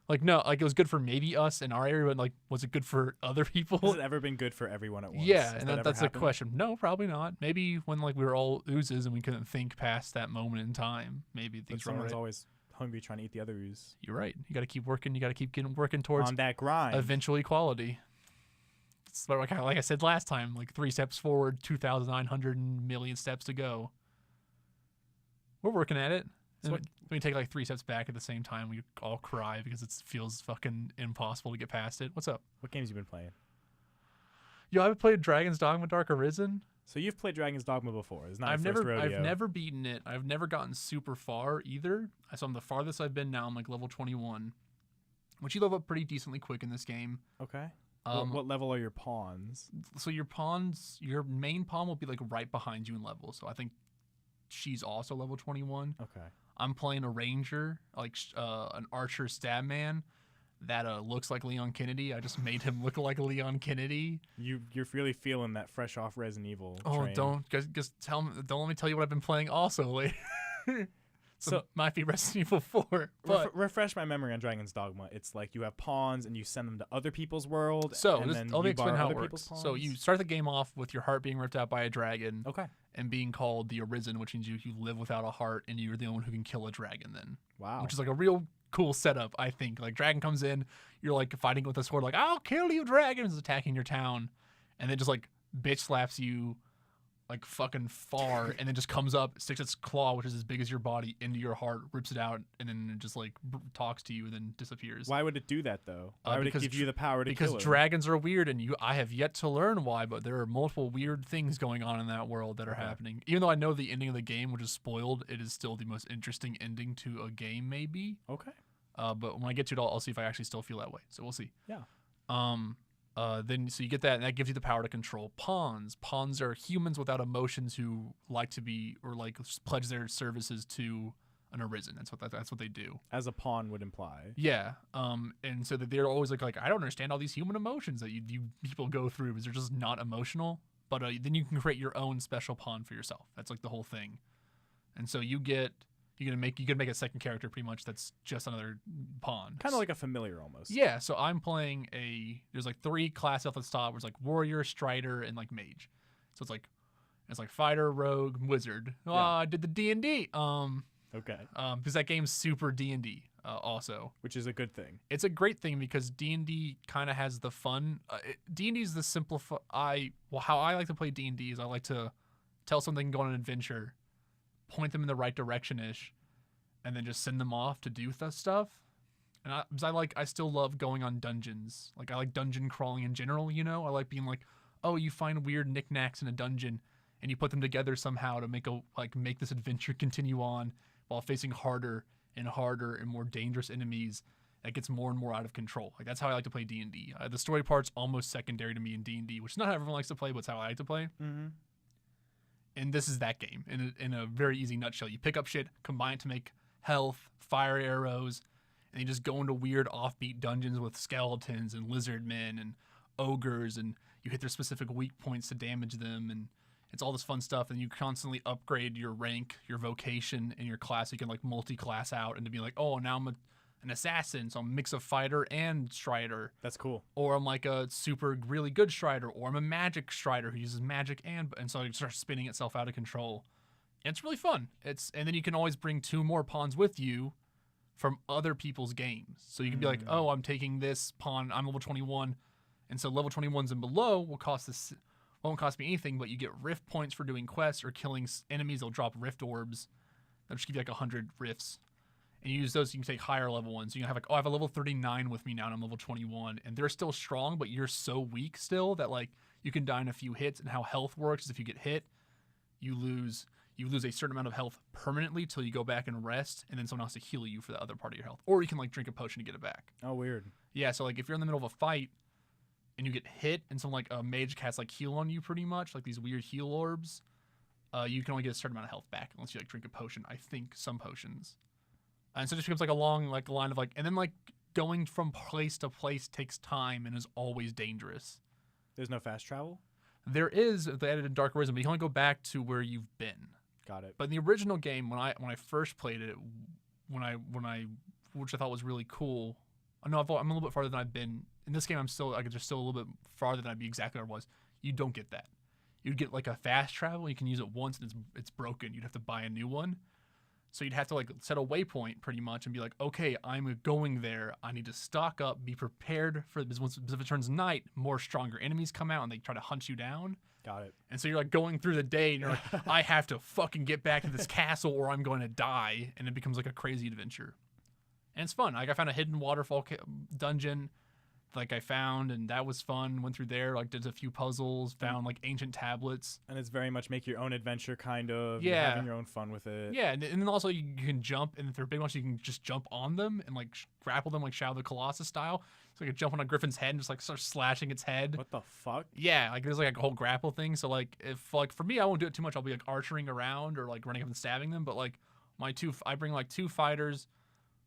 Like no, like it was good for maybe us in our area, but like was it good for other people? Has it ever been good for everyone at once? Yeah, Has and that ever that's the happened? question. No, probably not. Maybe when like we were all oozes and we couldn't think past that moment in time. Maybe But things were someone's alright. always hungry trying to eat the other ooze. You're right. You got to keep working. You got to keep working towards On that grind. eventual equality. It's like I said last time, like 3 steps forward, 2,900 million steps to go. We're working at it. So And what- we take like 3 steps back at the same time. We all cry because it feels fucking impossible to get past it. What's up? What games you been playing? Yo, I've played Dragon's Dogma Dark Arisen. So you've played Dragon's Dogma before. It's not I've your first rodeo. I've never beaten it. I've never gotten super far either. So I'm the farthest I've been now. I'm like level 21, which you level up pretty decently quick in this game. Okay. What what level are your pawns? So your main pawn will be like right behind you in level. So I think she's also level 21. Okay. I'm playing a ranger, like an archer stab man that looks like Leon Kennedy. I just made him look like Leon Kennedy. You're really feeling that fresh off Resident Evil. Oh, train. don't just tell me. Don't let me tell you what I've been playing also later. So it might be Resident Evil 4. But refresh my memory on Dragon's Dogma. It's like you have pawns and you send them to other people's world. so and this, then let me you explain borrow how other it people's works. So pawns? you start the game off with your heart being ripped out by a dragon. Okay. And being called the Arisen, which means you live without a heart and you're the only one who can kill a dragon then. Wow. Which is like a real cool setup, I think. Like dragon comes in, you're like fighting with a sword, like, I'll kill you, dragon, is attacking your town. And then just like bitch slaps you like fucking far and then just comes up, sticks its claw, which is as big as your body, into your heart, rips it out, and then it just like talks to you and then disappears. Why would it do that though? Why would it because give you the power to Because kill it? dragons are weird, and I have yet to learn why, but there are multiple weird things going on in that world that are Okay. happening. Even though I know the ending of the game, which is spoiled, it is still the most interesting ending to a game, maybe. Okay. But when I get to it, I'll see if I actually still feel that way. So we'll see. Yeah. Then so you get that, and that gives you the power to control pawns. Pawns are humans without emotions who like to be or like pledge their services to an arisen. That's what they do. As a pawn would imply. Yeah. And so that they're always like I don't understand all these human emotions that you people go through because they're just not emotional. But then you can create your own special pawn for yourself. That's like the whole thing. And so you can make a second character pretty much that's just another pawn. Kind of like a familiar almost. Yeah. So I'm playing there's like 3 classes at the top. There's like warrior, strider, and like mage. So it's like fighter, rogue, wizard. Oh, I did the D&D. Okay. Because that game's super D&D also. Which is a good thing. It's a great thing because D&D kind of has the fun. D&D is the how I like to play D&D is I like to tell something, go on an adventure, point them in the right direction-ish, and then just send them off to do stuff. And I still love going on dungeons. Like I like dungeon crawling in general, you know? I like being like, oh, you find weird knickknacks in a dungeon and you put them together somehow to make this adventure continue on while facing harder and harder and more dangerous enemies that gets more and more out of control. Like that's how I like to play D&D. The story part's almost secondary to me in D&D, which is not how everyone likes to play, but it's how I like to play. Mm-hmm. And this is that game in a very easy nutshell. You pick up shit, combine it to make health, fire arrows, and you just go into weird offbeat dungeons with skeletons and lizard men and ogres, and you hit their specific weak points to damage them, and it's all this fun stuff. And you constantly upgrade your rank, your vocation, and your class. You can like multi-class out and to be like, oh, now I'm an assassin, so I'm a mix of fighter and strider. That's cool. Or I'm like a super really good strider, or I'm a magic strider who uses magic and so it starts spinning itself out of control. And it's really fun. And then you can always bring 2 more pawns with you from other people's games. So you can be like, oh, I'm taking this pawn. I'm level 21, and so level 21s and below won't cost me anything, but you get rift points for doing quests or killing enemies. They'll drop rift orbs. They'll just give you like 100 rifts. And you use those, you can take higher level ones. You can have like, oh, I have a level 39 with me now, and I'm level 21. And they're still strong, but you're so weak still that like you can die in a few hits. And how health works is if you get hit, you lose a certain amount of health permanently till you go back and rest, and then someone has to heal you for the other part of your health. Or you can like drink a potion to get it back. Oh, weird. Yeah, so like if you're in the middle of a fight and you get hit and some like a mage casts like heal on you pretty much, like these weird heal orbs, you can only get a certain amount of health back unless you like drink a potion. I think some potions. And so it just becomes like a long like line of like, and then like going from place to place takes time and is always dangerous. There's no fast travel? There is, they added in Dark Arisen, but you can only go back to where you've been. Got it. But in the original game, when I first played it, which I thought was really cool. I'm a little bit farther than I've been. In this game, I'm still a little bit farther than I'd be exactly where I was. You don't get that. You'd get like a fast travel. You can use it once and it's broken. You'd have to buy a new one. So you'd have to like set a waypoint pretty much and be like, okay, I'm going there. I need to stock up, be prepared for this. Once if it turns night, more stronger enemies come out and they try to hunt you down. Got it. And so you're like going through the day and you're like, I have to fucking get back to this castle or I'm going to die. And it becomes like a crazy adventure. And it's fun. Like I found a hidden waterfall dungeon like I found, and that was fun. Went through there, like did a few puzzles, found like ancient tablets. And it's very much make your own adventure kind of. Yeah. You're having your own fun with it. Yeah, and then also you can jump, and if they're big ones, you can just jump on them and like grapple them like Shadow of the Colossus style. So you can jump on a griffin's head and just like start slashing its head. What the fuck? Yeah, like there's like a whole grapple thing. So like if like for me, I won't do it too much. I'll be like archering around or like running up and stabbing them. But like I bring like 2 fighters.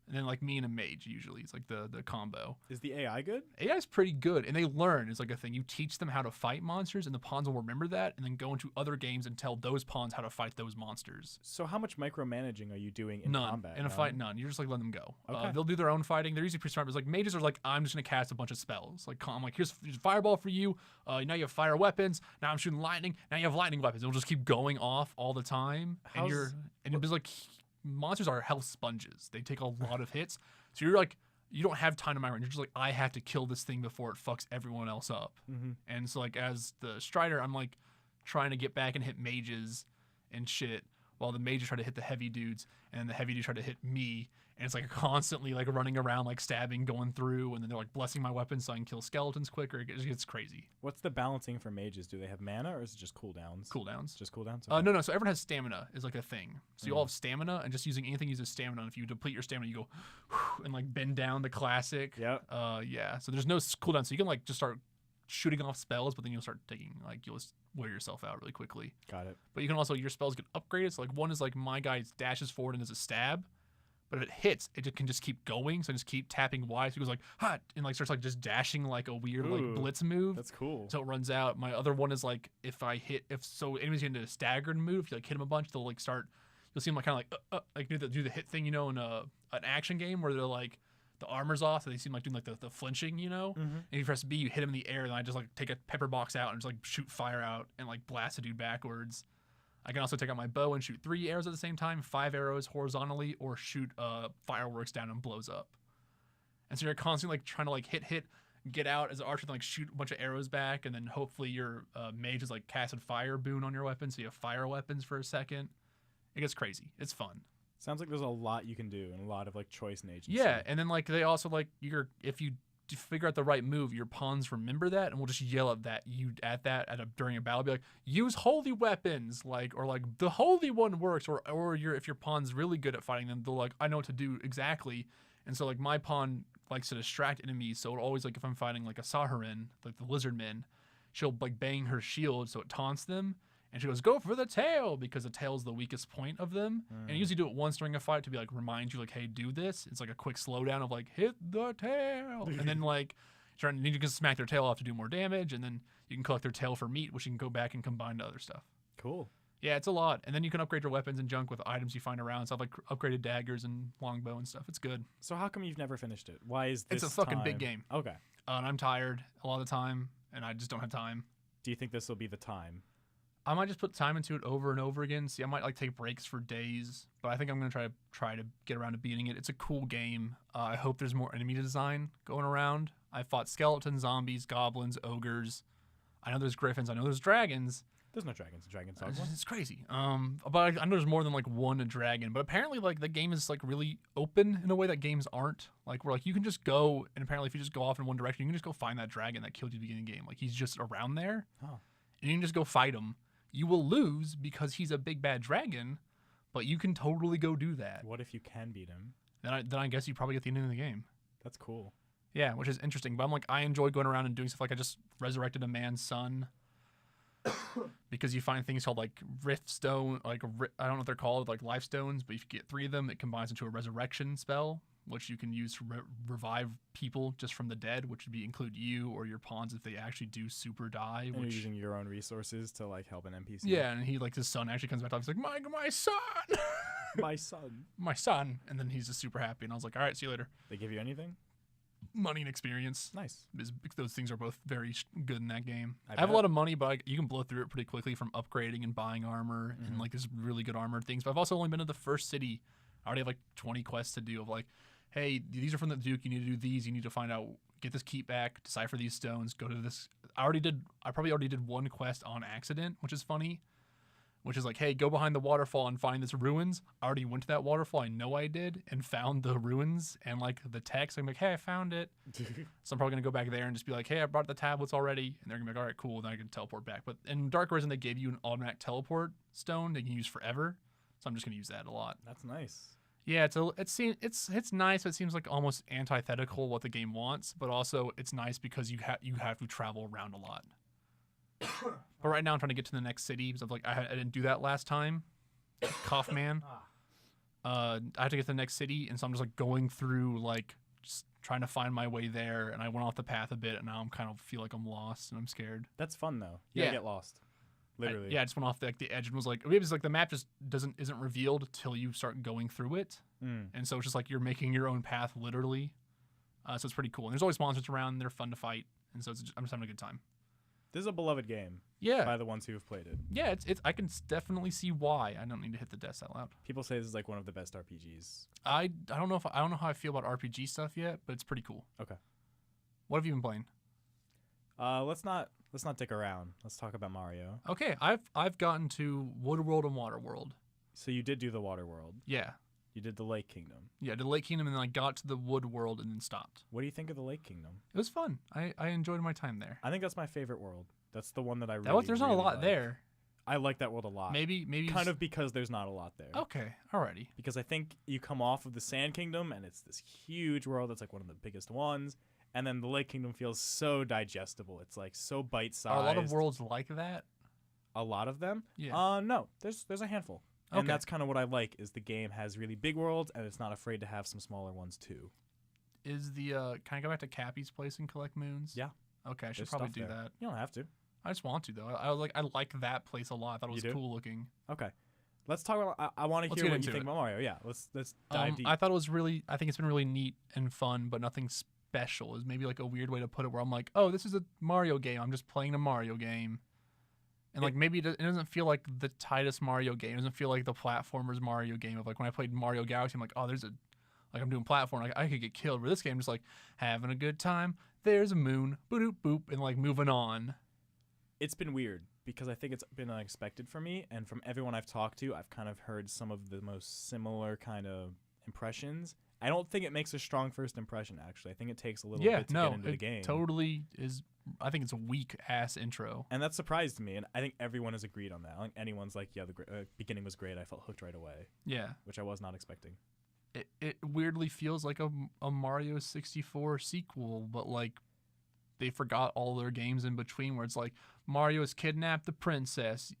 And then like me and a mage usually. It's like the combo. Is the AI good? AI is pretty good. And they learn is like a thing. You teach them how to fight monsters and the pawns will remember that and then go into other games and tell those pawns how to fight those monsters. So how much micromanaging are you doing in combat? In a fight, none. You're just like letting them go. Okay. They'll do their own fighting. They're usually pretty smart. But it's like mages are like, I'm just going to cast a bunch of spells. Like I'm like, here's fireball for you. Now you have fire weapons. Now I'm shooting lightning. Now you have lightning weapons. It'll just keep going off all the time. And you're just like, monsters are health sponges. They take a lot of hits. So you're like, you don't have time to micromanage. You're just like, I have to kill this thing before it fucks everyone else up. Mm-hmm. And so like as the strider, I'm like trying to get back and hit mages and shit while the mages try to hit the heavy dudes and the heavy dudes try to hit me. And it's like constantly like running around, like stabbing, going through, and then they're like blessing my weapons so I can kill skeletons quicker. It gets crazy. What's the balancing for mages? Do they have mana or is it just cooldowns? Cooldowns. Just cooldowns? Okay. No. So everyone has stamina is like a thing. So you all have stamina, and just using anything uses stamina. And if you deplete your stamina, you go and like bend down the classic. Yep. Yeah. So there's no cooldown. So you can like just start shooting off spells, but then you'll start taking like you'll just wear yourself out really quickly. Got it. But you can also your spells get upgraded. So like one is like my guy dashes forward and does a stab. But if it hits, it can just keep going. So I just keep tapping Y. So it goes like hot and like starts like just dashing like a weird like blitz move. That's cool. So it runs out. My other one is like if enemies get into a staggered move, if you like hit them a bunch, they'll like start. You'll see them like kind of like do the hit thing, you know, in an action game where they're like the armor's off, so they seem like doing like the flinching, you know. And if you press B, you hit him in the air, and I just like take a pepper box out and just like shoot fire out and like blast a dude backwards. I can also take out my bow and shoot 3 arrows at the same time, 5 arrows horizontally, or shoot fireworks down and blows up. And so you're constantly like trying to like hit, get out as an archer, then like shoot a bunch of arrows back, and then hopefully your mage is like casted fire boon on your weapon, so you have fire weapons for a second. It gets crazy. It's fun. Sounds like there's a lot you can do and a lot of like choice in agency. Yeah, and then like they also like if you figure out the right move, your pawns remember that, and we'll just yell at that during a battle, be like, use holy weapons, or like the holy one works, or if your pawn's really good at fighting them, they'll like, I know what to do exactly. And so like my pawn likes to distract enemies, so it always like if I'm fighting like a Saharin, like the lizardmen, she'll like bang her shield so it taunts them. And she goes, go for the tail, because the tail's the weakest point of them. And you usually do it once during a fight to be like, remind you like, hey, do this. It's like a quick slowdown of like, hit the tail. And then like, you can smack their tail off to do more damage. And then you can collect their tail for meat, which you can go back and combine to other stuff. Cool. Yeah, it's a lot. And then you can upgrade your weapons and junk with items you find around. So I've like upgraded daggers and longbow and stuff. It's good. So how come you've never finished it? Why is this It's a fucking big game. Okay. And I'm tired a lot of the time, and I just don't have time. Do you think this will be the time? I might just put time into it over and over again. See, I might like take breaks for days, but I think I'm gonna try to get around to beating it. It's a cool game. I hope there's more enemy design going around. I fought skeletons, zombies, goblins, ogres. I know there's griffins. I know there's dragons. There's no dragons in Dragon's Dogma. It's crazy. But I know there's more than like one dragon. But apparently, like the game is like really open in a way that games aren't. Like where like you can just go, and apparently if you just go off in one direction, you can just go find that dragon that killed you at the beginning of the game. Like he's just around there, and you can just go fight him. You will lose because he's a big bad dragon, but you can totally go do that. What if you can beat him? Then I guess you probably get the end of the game. That's cool. Yeah, which is interesting. But I'm like, I enjoy going around and doing stuff. Like I just resurrected a man's son because you find things called like rift stone, I don't know what they're called, like life stones. But if you get 3 of them, it combines into a resurrection spell, which you can use to revive people just from the dead, which would include you or your pawns if they actually do super die. And you're using your own resources to like help an NPC. Yeah, and he like his son actually comes back to life. He's like, my son, my son, and then he's just super happy. And I was like, all right, see you later. They give you anything? Money and experience. Nice. Those things are both very good in that game. I bet. have a lot of money, but you can blow through it pretty quickly from upgrading and buying armor and like this really good armored things. But I've also only been to the first city. I already have like 20 quests to do of like, hey, these are from the Duke. You need to do these. You need to find out, get this keep back, decipher these stones, go to this. I probably already did one quest on accident, which is funny, which is like, hey, go behind the waterfall and find this ruins. I already went to that waterfall. I know I did, and found the ruins and like the text. I'm like, hey, I found it. So I'm probably going to go back there and just be like, hey, I brought the tablets already. And they're going to be like, all right, cool. Then I can teleport back. But in Dark Arisen, they gave you an automatic teleport stone that you can use forever. So I'm just going to use that a lot. That's nice. Yeah, it's nice. But it seems like almost antithetical what the game wants, but also it's nice because you have to travel around a lot. But right now I'm trying to get to the next city because I didn't do that last time. Cough man. I have to get to the next city, and so I'm just like going through like just trying to find my way there. And I went off the path a bit, and now I'm kind of feel like I'm lost and I'm scared. That's fun though. You get lost. Literally. I just went off the edge and was like, maybe it's like the map just isn't revealed till you start going through it, and so it's just like you're making your own path literally. So it's pretty cool. And there's always monsters around. And they're fun to fight, and so I'm just having a good time. This is a beloved game. Yeah. By the ones who have played it. Yeah, it's I can definitely see why. I don't need to hit the desk that loud. People say this is like one of the best RPGs. I don't know how I feel about RPG stuff yet, but it's pretty cool. Okay. What have you been playing? Let's not dick around. Let's talk about Mario. Okay, I've gotten to Wood World and Water World. So you did do the Water World. Yeah. You did the Lake Kingdom. Yeah, the Lake Kingdom, and then I got to the Wood World and then stopped. What do you think of the Lake Kingdom? It was fun. I enjoyed my time there. I think that's my favorite world. That's the one that I really There's not a lot like. there. I like that world a lot. Maybe kind of because there's not a lot there. Okay, alrighty. Because I think you come off of the Sand Kingdom and it's this huge world that's like one of the biggest ones, and then the Lake Kingdom feels so digestible. It's like so bite-sized. Are a lot of worlds like that? A lot of them? Yeah. No. There's a handful. And Okay. that's kind of what I like, is the game has really big worlds, and it's not afraid to have some smaller ones too. Is the can I go back to Cappy's place and collect moons? Yeah. Okay, I should There's probably stuff do there. that. You don't have to. I just want to though. I like that place a lot. I thought it You was do? cool looking. Okay. Let's talk about. I want to Let's hear get what you into think it. about Mario. Yeah. Let's dive deep. I thought it was really. I think it's been really neat and fun, but nothing special. Is maybe like a weird way to put it. Where I'm like, oh, this is a Mario game. I'm just playing a Mario game. And like maybe it doesn't feel like the tightest Mario game. It doesn't feel like the platformers Mario game of like when I played Mario Galaxy. I'm like, oh, there's a like I'm doing platform. Like I could get killed. But this game just like having a good time. There's a moon. Boop boop and like moving on. It's been weird because I think it's been unexpected for me, and from everyone I've talked to, I've kind of heard some of the most similar kind of impressions. I don't think it makes a strong first impression. Actually, I think it takes a little bit to get into the game. Totally is. I think it's a weak ass intro. And that surprised me, and I think everyone has agreed on that. I think anyone's like, yeah, the beginning was great. I felt hooked right away. Yeah, which I was not expecting. It weirdly feels like a Mario 64 sequel, but like they forgot all their games in between where it's like Mario has kidnapped the princess,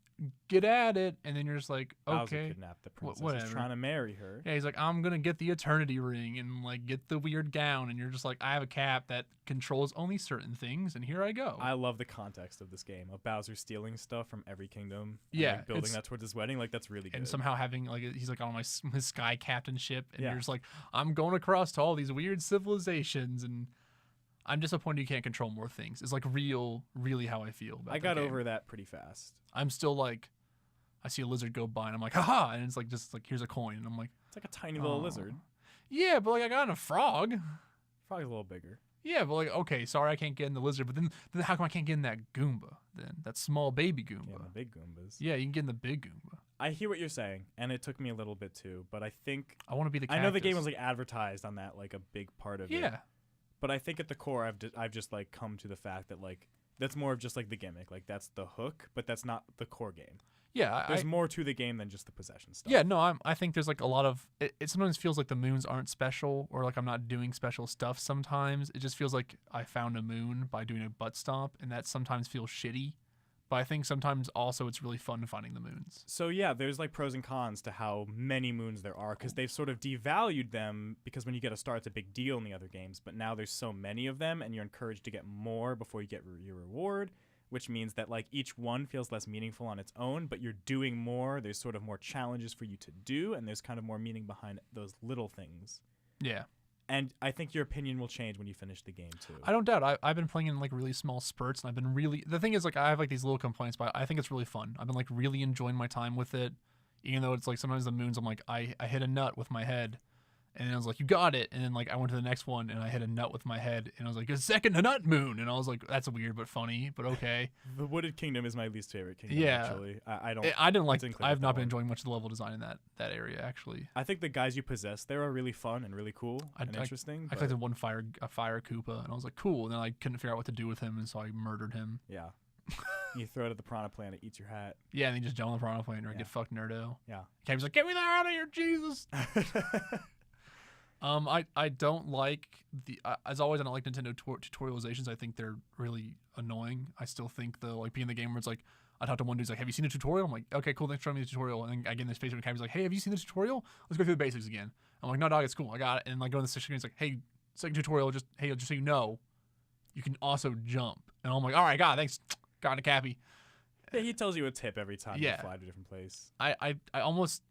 get at it, and then you're just like, okay, Bowser kidnapped the princess. whatever. He's trying to marry her. Yeah, he's like, I'm gonna get the Eternity Ring and like get the weird gown, and you're just like, I have a cap that controls only certain things, and here I go. I love the context of this game of Bowser stealing stuff from every kingdom. And, Yeah, like, building that towards his wedding, like that's really good. And somehow having like he's like on his sky captain ship, and Yeah. you're just like, I'm going across to all these weird civilizations, and I'm disappointed you can't control more things. It's like really how I feel about I that got game. over that pretty fast. I'm still like, I see a lizard go by, and I'm like, haha, and it's like just like here's a coin, and I'm like, It's like a tiny little "Aw." lizard. Yeah, but like I got in a frog. Frog's a little bigger. Yeah, but like okay, sorry I can't get in the lizard, but then how come I can't get in that Goomba then? That small baby Goomba. Yeah, the big Goombas. Yeah, you can get in the big Goomba. I hear what you're saying, and it took me a little bit too, but I think I want to be the cactus. I know the game was like advertised on that, like a big part of it. yeah. But I think at the core, I've just like come to the fact that like that's more of just like the gimmick, like that's the hook, but that's not the core game. Yeah, There's more to the game than just the possession stuff. yeah, no, I think there's like a lot of it sometimes feels like the moons aren't special or like I'm not doing special stuff sometimes. It just feels like I found a moon by doing a butt stomp, and that sometimes feels shitty. But I think sometimes also it's really fun finding the moons. So yeah, there's like pros and cons to how many moons there are, because they've sort of devalued them, because when you get a star, it's a big deal in the other games. But now there's so many of them, and you're encouraged to get more before you get your reward, which means that like each one feels less meaningful on its own, but you're doing more. There's sort of more challenges for you to do, and there's kind of more meaning behind those little things. Yeah. And I think your opinion will change when you finish the game too. I don't doubt. I've been playing in like really small spurts, and I've been really. The thing is, like, I have like these little complaints, but I think it's really fun. I've been like really enjoying my time with it, even though it's like sometimes the moons. I'm like, I hit a nut with my head, and I was like, you got it. And then like I went to the next one, and I hit a nut with my head, and I was like, a second nut moon, and I was like, that's weird but funny, but okay. The Wooded Kingdom is my least favorite kingdom. Yeah. Actually, I don't. I didn't like. didn't click I've with not that been one. enjoying much of the level design in that area actually. I think the guys you possess there are really fun and really cool and interesting. I collected one fire Koopa, and I was like, cool. And then I couldn't figure out what to do with him, and so I murdered him. Yeah. You throw it at the piranha plant, it eats your hat. Yeah, and then you just jump on the piranha plane or Yeah. get fucked nerdo. Yeah. Cameron's like, get me the hell out of here, Jesus. I don't like the as always I don't like Nintendo tutorializations. I think they're really annoying. I still think the like being in the game where it's like I talk to one dude's like, have you seen the tutorial? I'm like, okay, cool, thanks for showing me the tutorial. And then I get in this Facebook Cameron's like, hey, have you seen the tutorial? Let's go through the basics again. I'm like, no, dog, it's cool, I got it. And like go in the section, he's like, hey, second tutorial, just so you know, you can also jump. And I'm like, all right, God, thanks, got it, Cappy. Yeah, he tells you a tip every time Yeah. you fly to a different place. I almost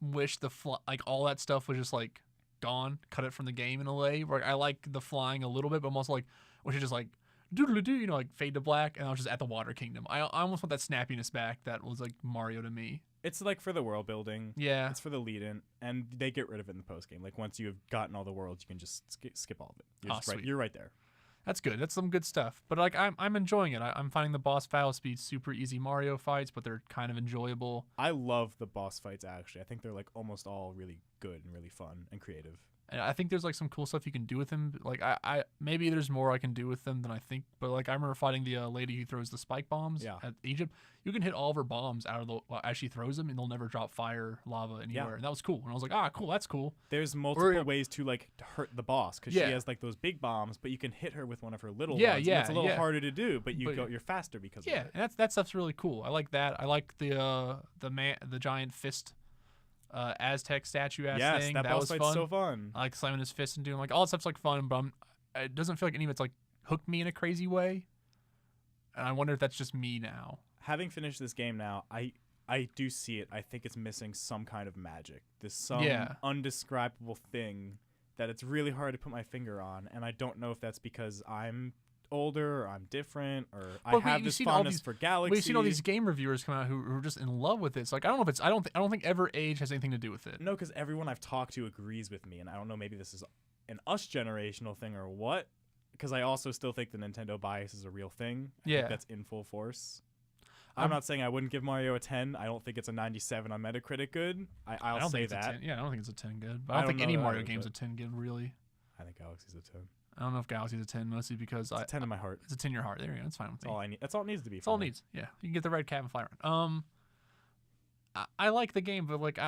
wish like all that stuff was just like gone, cut it from the game in a way. Where I like the flying a little bit, but I'm also like wish it just like doodle-doo, you know, like fade to black, and I was just at the Water Kingdom. I almost want that snappiness back that was like Mario to me. It's like for the world building. Yeah, It's for the lead-in, and they get rid of it in the post-game. Like once you've gotten all the worlds, you can just skip all of it. You're, just right, sweet. you're right there. that's good. That's some good stuff. But like I'm enjoying it. I'm finding the boss battle speed super easy Mario fights, but they're kind of enjoyable. I love the boss fights, actually. I think they're like almost all really good and really fun and creative. And I think there's like some cool stuff you can do with him. Like I maybe there's more I can do with them than I think. But like I remember fighting the lady who throws the spike bombs at Egypt. You can hit all of her bombs out of the as she throws them, and they'll never drop fire, lava anywhere. And that was cool. And I was like, cool, that's cool. There's multiple ways to like hurt the boss because she has like those big bombs, but you can hit her with one of her little ones. And it's a little harder to do, but you're faster because of it. And that stuff's really cool. I like that. I like the giant fist. Aztec statue thing. That boss fight's fun. So fun. I like slamming his fist and doing like all that stuff's like fun, but it doesn't feel like any of it's like hooked me in a crazy way. And I wonder if that's just me now. Having finished this game now, I do see it. I think it's missing some kind of magic. There's some undescribable thing that it's really hard to put my finger on, and I don't know if that's because I'm older or I'm different or I have this fondness for Galaxy. We've seen all these game reviewers come out who are just in love with it. It's like I don't know if it's I don't think ever age has anything to do with it. No, because everyone I've talked to agrees with me, and I don't know, maybe this is an us generational thing or what. Because I also still think the Nintendo bias is a real thing. I think that's in full force. I'm not saying I wouldn't give Mario a 10. I don't think it's a 97 on Metacritic good. I'll say that. I don't think it's a 10 good. But I don't think any Mario game's a 10 good, really. I think Galaxy's a 10. I don't know if Galaxy's a 10, mostly because it's a 10 in my heart. It's a 10 in your heart. There you go. That's fine with me. All I need. That's all it needs to be. That's all it needs. Yeah, you can get the red cap and fly around. I like the game, but like,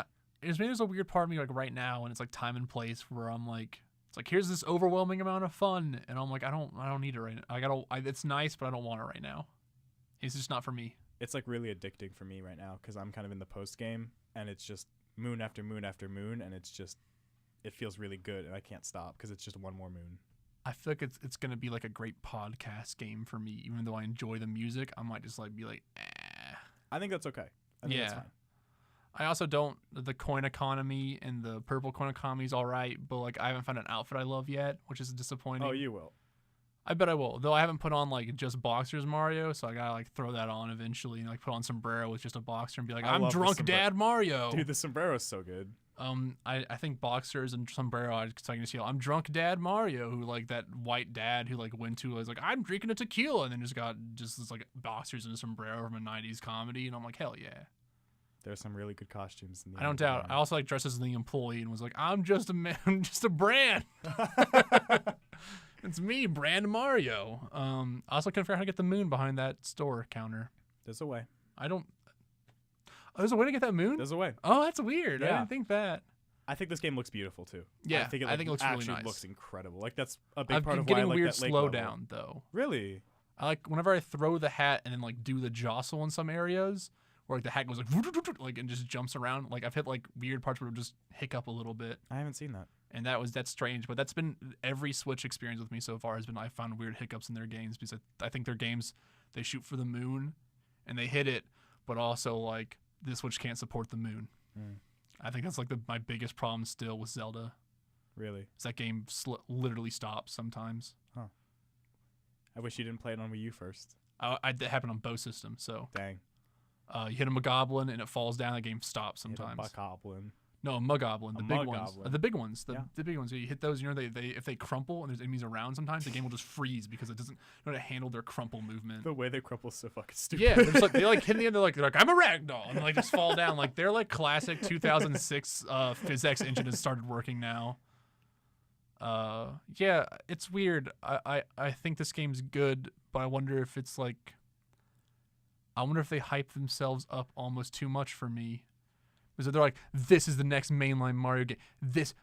there's a weird part of me like right now, and it's like time and place where I'm like, it's like here's this overwhelming amount of fun, and I'm like, I don't need it right now. It's nice, but I don't want it right now. It's just not for me. It's like really addicting for me right now because I'm kind of in the post game, and it's just moon after moon after moon, and it feels really good, and I can't stop because it's just one more moon. I feel like it's gonna be like a great podcast game for me, even though I enjoy the music. I might just like be like, eh. I think that's okay. I think that's fine. I also don't. The coin economy and the purple coin economy is all right, but like I haven't found an outfit I love yet, which is disappointing. Oh, you will. I bet I will. Though I haven't put on like just boxers Mario, so I gotta like throw that on eventually and like put on sombrero with just a boxer and be like, I'm drunk dad Mario. Dude, the sombrero is so good. I think boxers and sombrero, I can just yell, I'm drunk dad Mario, who like that white dad who like went to was like, I'm drinking a tequila, and then just got just this like boxers and a sombrero from a 90s comedy, and I'm like, hell yeah. There's some really good costumes in the I don't doubt. I also like dressed as the employee and was like, I'm just a man, I'm just a brand. It's me, Brand Mario. I also couldn't figure out how to get the moon behind that store counter. There's a way. There's a way to get that moon? There's a way. Oh, that's weird. Yeah. I didn't think that. I think this game looks beautiful too. Yeah, I think it looks really nice. Looks incredible. Like that's a big part of why I like that lake level. I'm getting weird slowdown though. Really? I like whenever I throw the hat and then like do the jostle in some areas, where like the hat goes like and just jumps around. Like I've hit like weird parts where it just hiccup a little bit. I haven't seen that. And that's strange, but that's been every Switch experience with me so far has been I found weird hiccups in their games because I think their games they shoot for the moon, and they hit it, but also like the Switch can't support the moon. I think that's like my biggest problem still with Zelda. Really? Is that game literally stops sometimes. Huh. I wish you didn't play it on Wii U first. That happened on both systems, so. Dang. You hit a Mogoblin and it falls down. The game stops sometimes. Hit a Mogoblin. No, a Mogoblin. The big ones. The big ones. The big ones. You hit those. You know, if they crumple and there's enemies around, sometimes the game will just freeze because it doesn't know how to handle their crumple movement. The way they crumple is so fucking stupid. Yeah, they like hit the end. They're like I'm a ragdoll, and they like just fall down. Like they're like classic 2006 PhysX engine has started working now. Yeah, it's weird. I think this game's good, but I wonder if it's like. I wonder if they hype themselves up almost too much for me. Because they're like, this is the next mainline Mario game. This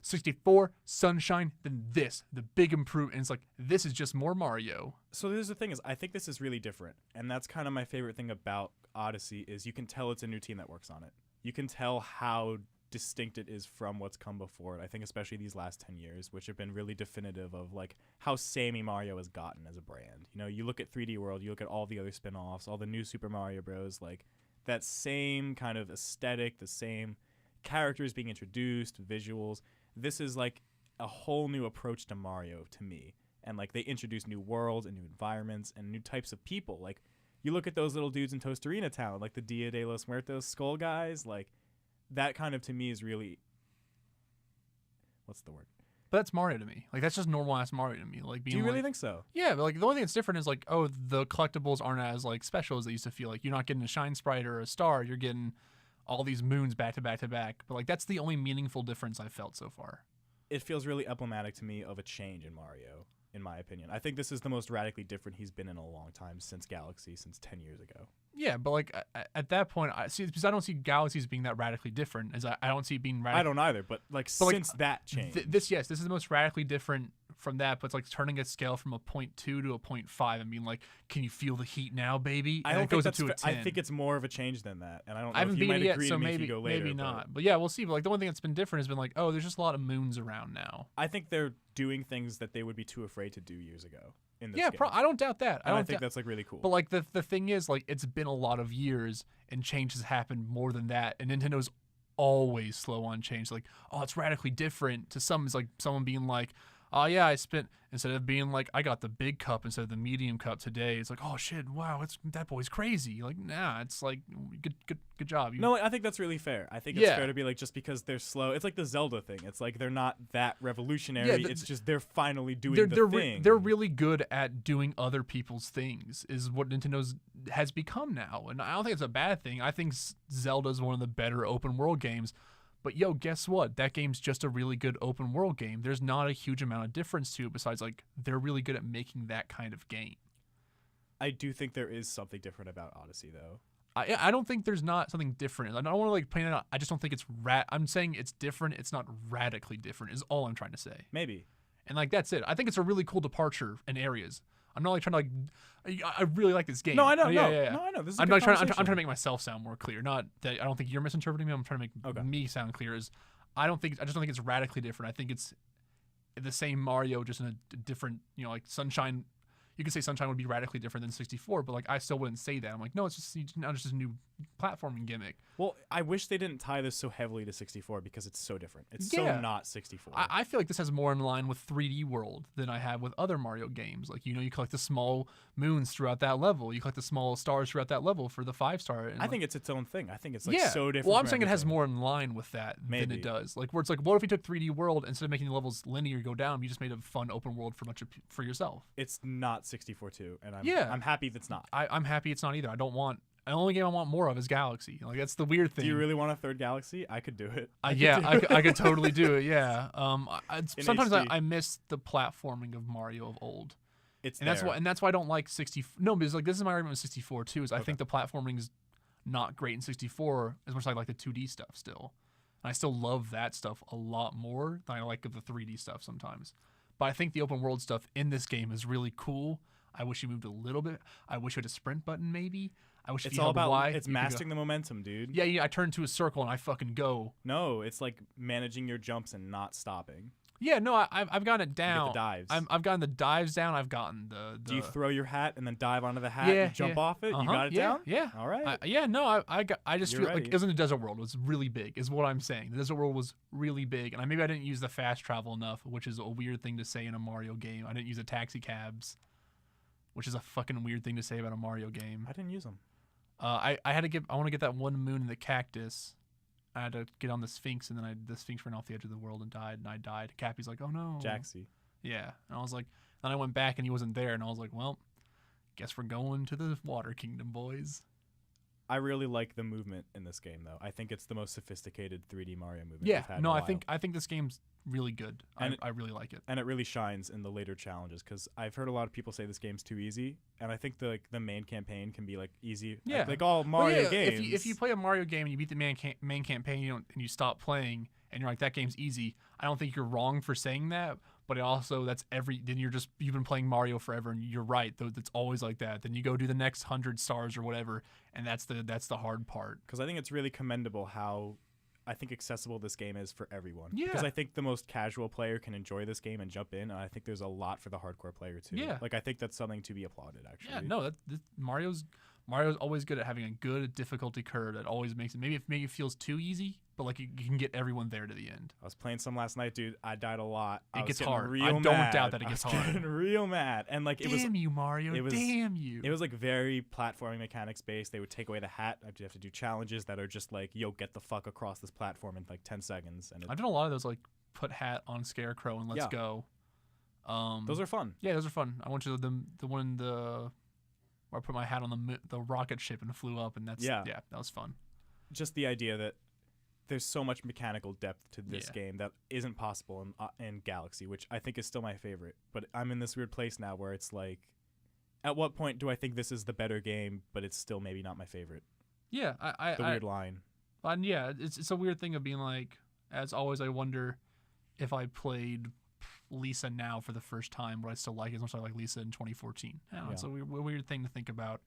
64, Sunshine, then this, the big improvement. And it's like, this is just more Mario. So here's the thing is, I think this is really different. And that's kind of my favorite thing about Odyssey is you can tell it's a new team that works on it. You can tell how distinct it is from what's come before it. I think especially these last 10 years, which have been really definitive of like how samey Mario has gotten as a brand. You know, you look at 3D World, you look at all the other spin-offs, all the new Super Mario Bros, like that same kind of aesthetic, the same characters being introduced, visuals. This is like a whole new approach to Mario to me. And like they introduce new worlds and new environments and new types of people. Like you look at those little dudes in Tostarena Town, like the Dia de los Muertos skull guys, like that kind of to me is really, what's the word? But that's Mario to me. Like that's just normal ass Mario to me. Like being. Do you really think so? Yeah, but like the only thing that's different is like, oh, the collectibles aren't as like special as they used to feel. Like you're not getting a shine sprite or a star. You're getting all these moons back to back to back. But like that's the only meaningful difference I've felt so far. it feels really emblematic to me of a change in Mario, in my opinion. I think this is the most radically different he's been in a long time since Galaxy, since 10 years ago. Yeah, but like at that point, because I don't see Galaxies being that radically different. As I don't see it being radical. I don't either, but since that change, this is the most radically different from that. But it's like turning a scale from a 0.2 to a 0.5 and being like, can you feel the heat now, baby? And it goes up to a 10. I think it's more of a change than that, and I don't know I haven't if you beat might it yet, agree so to me if you go later, maybe not. But yeah, we'll see. But like the one thing that's been different has been like, oh, there's just a lot of moons around now. I think they're doing things that they would be too afraid to do years ago. In this yeah, game. I don't doubt that. I think that's like really cool. But like the thing is, like, it's been a lot of years and change has happened more than that. And Nintendo's always slow on change. Like, oh, it's radically different. To some, it's like someone being like, oh yeah, I spent, instead of being like, I got the big cup instead of the medium cup today. It's like, oh shit, wow, that boy's crazy. Like, nah, it's like good job. No, I think that's really fair. I think it's fair to be like, just because they're slow, it's like the Zelda thing. It's like they're not that revolutionary. Yeah, it's just they're finally doing the thing. They're really good at doing other people's things, is what Nintendo's has become now. And I don't think it's a bad thing. I think Zelda's one of the better open world games. But yo, guess what? That game's just a really good open world game. There's not a huge amount of difference to it besides like they're really good at making that kind of game. I do think there is something different about Odyssey though. I don't think there's not something different. I don't want to like point it out. I just don't think it's I'm saying it's different. It's not radically different is all I'm trying to say. Maybe. And like that's it. I think it's a really cool departure in areas. I'm not like trying to like. I really like this game. No, I know. Yeah. No, I know. This is I'm trying to make myself sound more clear. Not that I don't think you're misinterpreting me. I'm trying to make me sound clear. I just don't think it's radically different. I think it's the same Mario, just in a different. Like Sunshine. You could say Sunshine would be radically different than 64, but like I still wouldn't say that. I'm like, no, it's just a new platforming gimmick. Well, I wish they didn't tie this so heavily to 64 because it's so different. It's so not 64. I feel like this has more in line with 3D World than I have with other Mario games. Like, you collect the small moons throughout that level. You collect the small stars throughout that level for the 5-star. I think it's its own thing. I think it's like so different. Well, I'm saying it has more in line with that than it does. Like, where it's like, what if we took 3D World, instead of making the levels linear go down, you just made a fun open world for yourself? It's not 64 too, and I'm happy that's not. I'm happy it's not either. The only game I want more of is Galaxy. Like, that's the weird thing. Do you really want a third Galaxy? I could do it. I could totally do it. Yeah. Sometimes I miss the platforming of Mario of old. That's why I don't like 64. No, because like this is my argument with 64 too. Is I think the platforming is not great in 64 as much as I like the 2D stuff still. And I still love that stuff a lot more than I like of the 3D stuff sometimes. But I think the open world stuff in this game is really cool. I wish you moved a little bit. I wish you had a sprint button maybe. I wish it's all about Y, it's mastering the momentum, dude. Yeah, I turn to a circle and I fucking go. No, it's like managing your jumps and not stopping. Yeah, no, I've gotten it down. You get the dives. I've gotten the dives down. I've gotten the. Do you throw your hat and then dive onto the hat and jump off it? You got it down? Yeah. All right. I just feel like it was in the desert world. It was really big, is what I'm saying. The desert world was really big, and maybe I didn't use the fast travel enough, which is a weird thing to say in a Mario game. I didn't use the taxi cabs, which is a fucking weird thing to say about a Mario game. I didn't use them. I want to get that one moon in the cactus. I had to get on the Sphinx, and then the Sphinx ran off the edge of the world and died, and I died. Cappy's like, oh no. Jaxie. Yeah. And I was like, then I went back and he wasn't there, and I was like, well, guess we're going to the Water Kingdom, boys. I really like the movement in this game, though. I think it's the most sophisticated 3D Mario movement we've had no, in a while. I think this game's really good. I really like it. And it really shines in the later challenges, because I've heard a lot of people say this game's too easy, and I think the main campaign can be like easy. Yeah. Like all Mario games. If you play a Mario game and you beat the main campaign and you stop playing and you're like, that game's easy, I don't think you're wrong for saying that. But also, then you've been playing Mario forever, and you're right. Though it's always like that. Then you go do the next 100 stars or whatever, and that's the hard part. Because I think it's really commendable how I think accessible this game is for everyone. Yeah. Because I think the most casual player can enjoy this game and jump in, and I think there's a lot for the hardcore player too. Yeah. Like I think that's something to be applauded, actually. Yeah. No, Mario's always good at having a good difficulty curve that always makes it. Maybe it feels too easy, but like you can get everyone there to the end. I was playing some last night, dude. I died a lot. It gets hard. I don't doubt that it gets hard. Getting real mad, and like damn you, Mario. Damn you. It was like very platforming mechanics based. They would take away the hat. I'd have to do challenges that are just like, yo, get the fuck across this platform in like 10 seconds. And I've done a lot of those, like put hat on Scarecrow and let's go. Those are fun. Yeah, those are fun. I went to the one where I put my hat on the rocket ship and flew up, and that was fun. Just the idea that there's so much mechanical depth to this game that isn't possible in Galaxy, which I think is still my favorite. But I'm in this weird place now where it's like, at what point do I think this is the better game, but it's still maybe not my favorite? Yeah, the weird line. Yeah, it's a weird thing of being like, as always, I wonder if I played Lisa now for the first time, would I still like it as much as I like Lisa in 2014? I don't know, it's a weird thing to think about.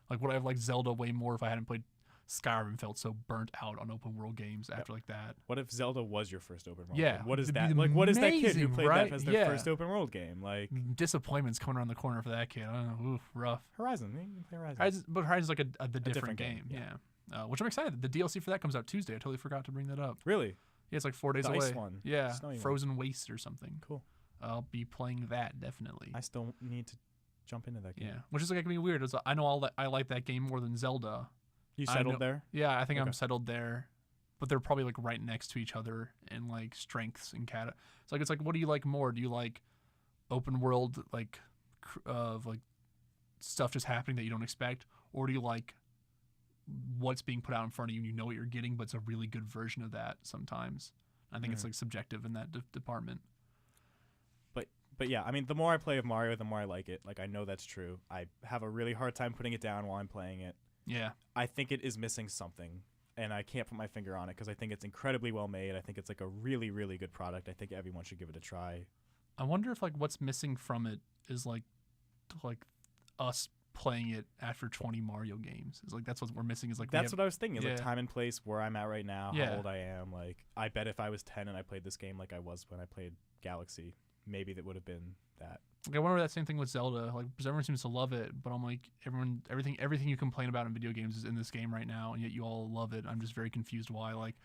Like, would I have liked Zelda way more if I hadn't played Skyrim and felt so burnt out on open world games after like that? What if Zelda was your first open world game? What is that? Like, what is that kid who played that as their first open world game? Like, disappointment's coming around the corner for that kid. I don't know. Oof, rough. Horizon. You can play Horizon. But Horizon's like the different game. Yeah. Which I'm excited. The DLC for that comes out Tuesday. I totally forgot to bring that up. Really? Yeah, it's like 4 days away. Ice one. Yeah. Frozen Waste or something. Cool. I'll be playing that definitely. I still need to jump into that game. Yeah, which is like gonna be weird. I know I like that game more than Zelda. You settled there? Yeah, I think I'm settled there, but they're probably like right next to each other in like strengths and it's like what do you like more? Do you like open world like stuff just happening that you don't expect, or do you like what's being put out in front of you and you know what you're getting, but it's a really good version of that sometimes? I think it's like subjective in that department. But yeah, I mean, the more I play of Mario, the more I like it. Like, I know that's true. I have a really hard time putting it down while I'm playing it. Yeah. I think it is missing something, and I can't put my finger on it because I think it's incredibly well made. I think it's like a really, really good product. I think everyone should give it a try. I wonder if like what's missing from it is like us playing it after 20 Mario games. It's like that's what we're missing. Is like that's what I was thinking. Is like time and place, where I'm at right now, how old I am. Like, I bet if I was 10 and I played this game like I was when I played Galaxy, maybe that would have been that. Like, I wonder that same thing with Zelda. Like, because everyone seems to love it, but I'm like, everything you complain about in video games is in this game right now, and yet you all love it. I'm just very confused why. Like,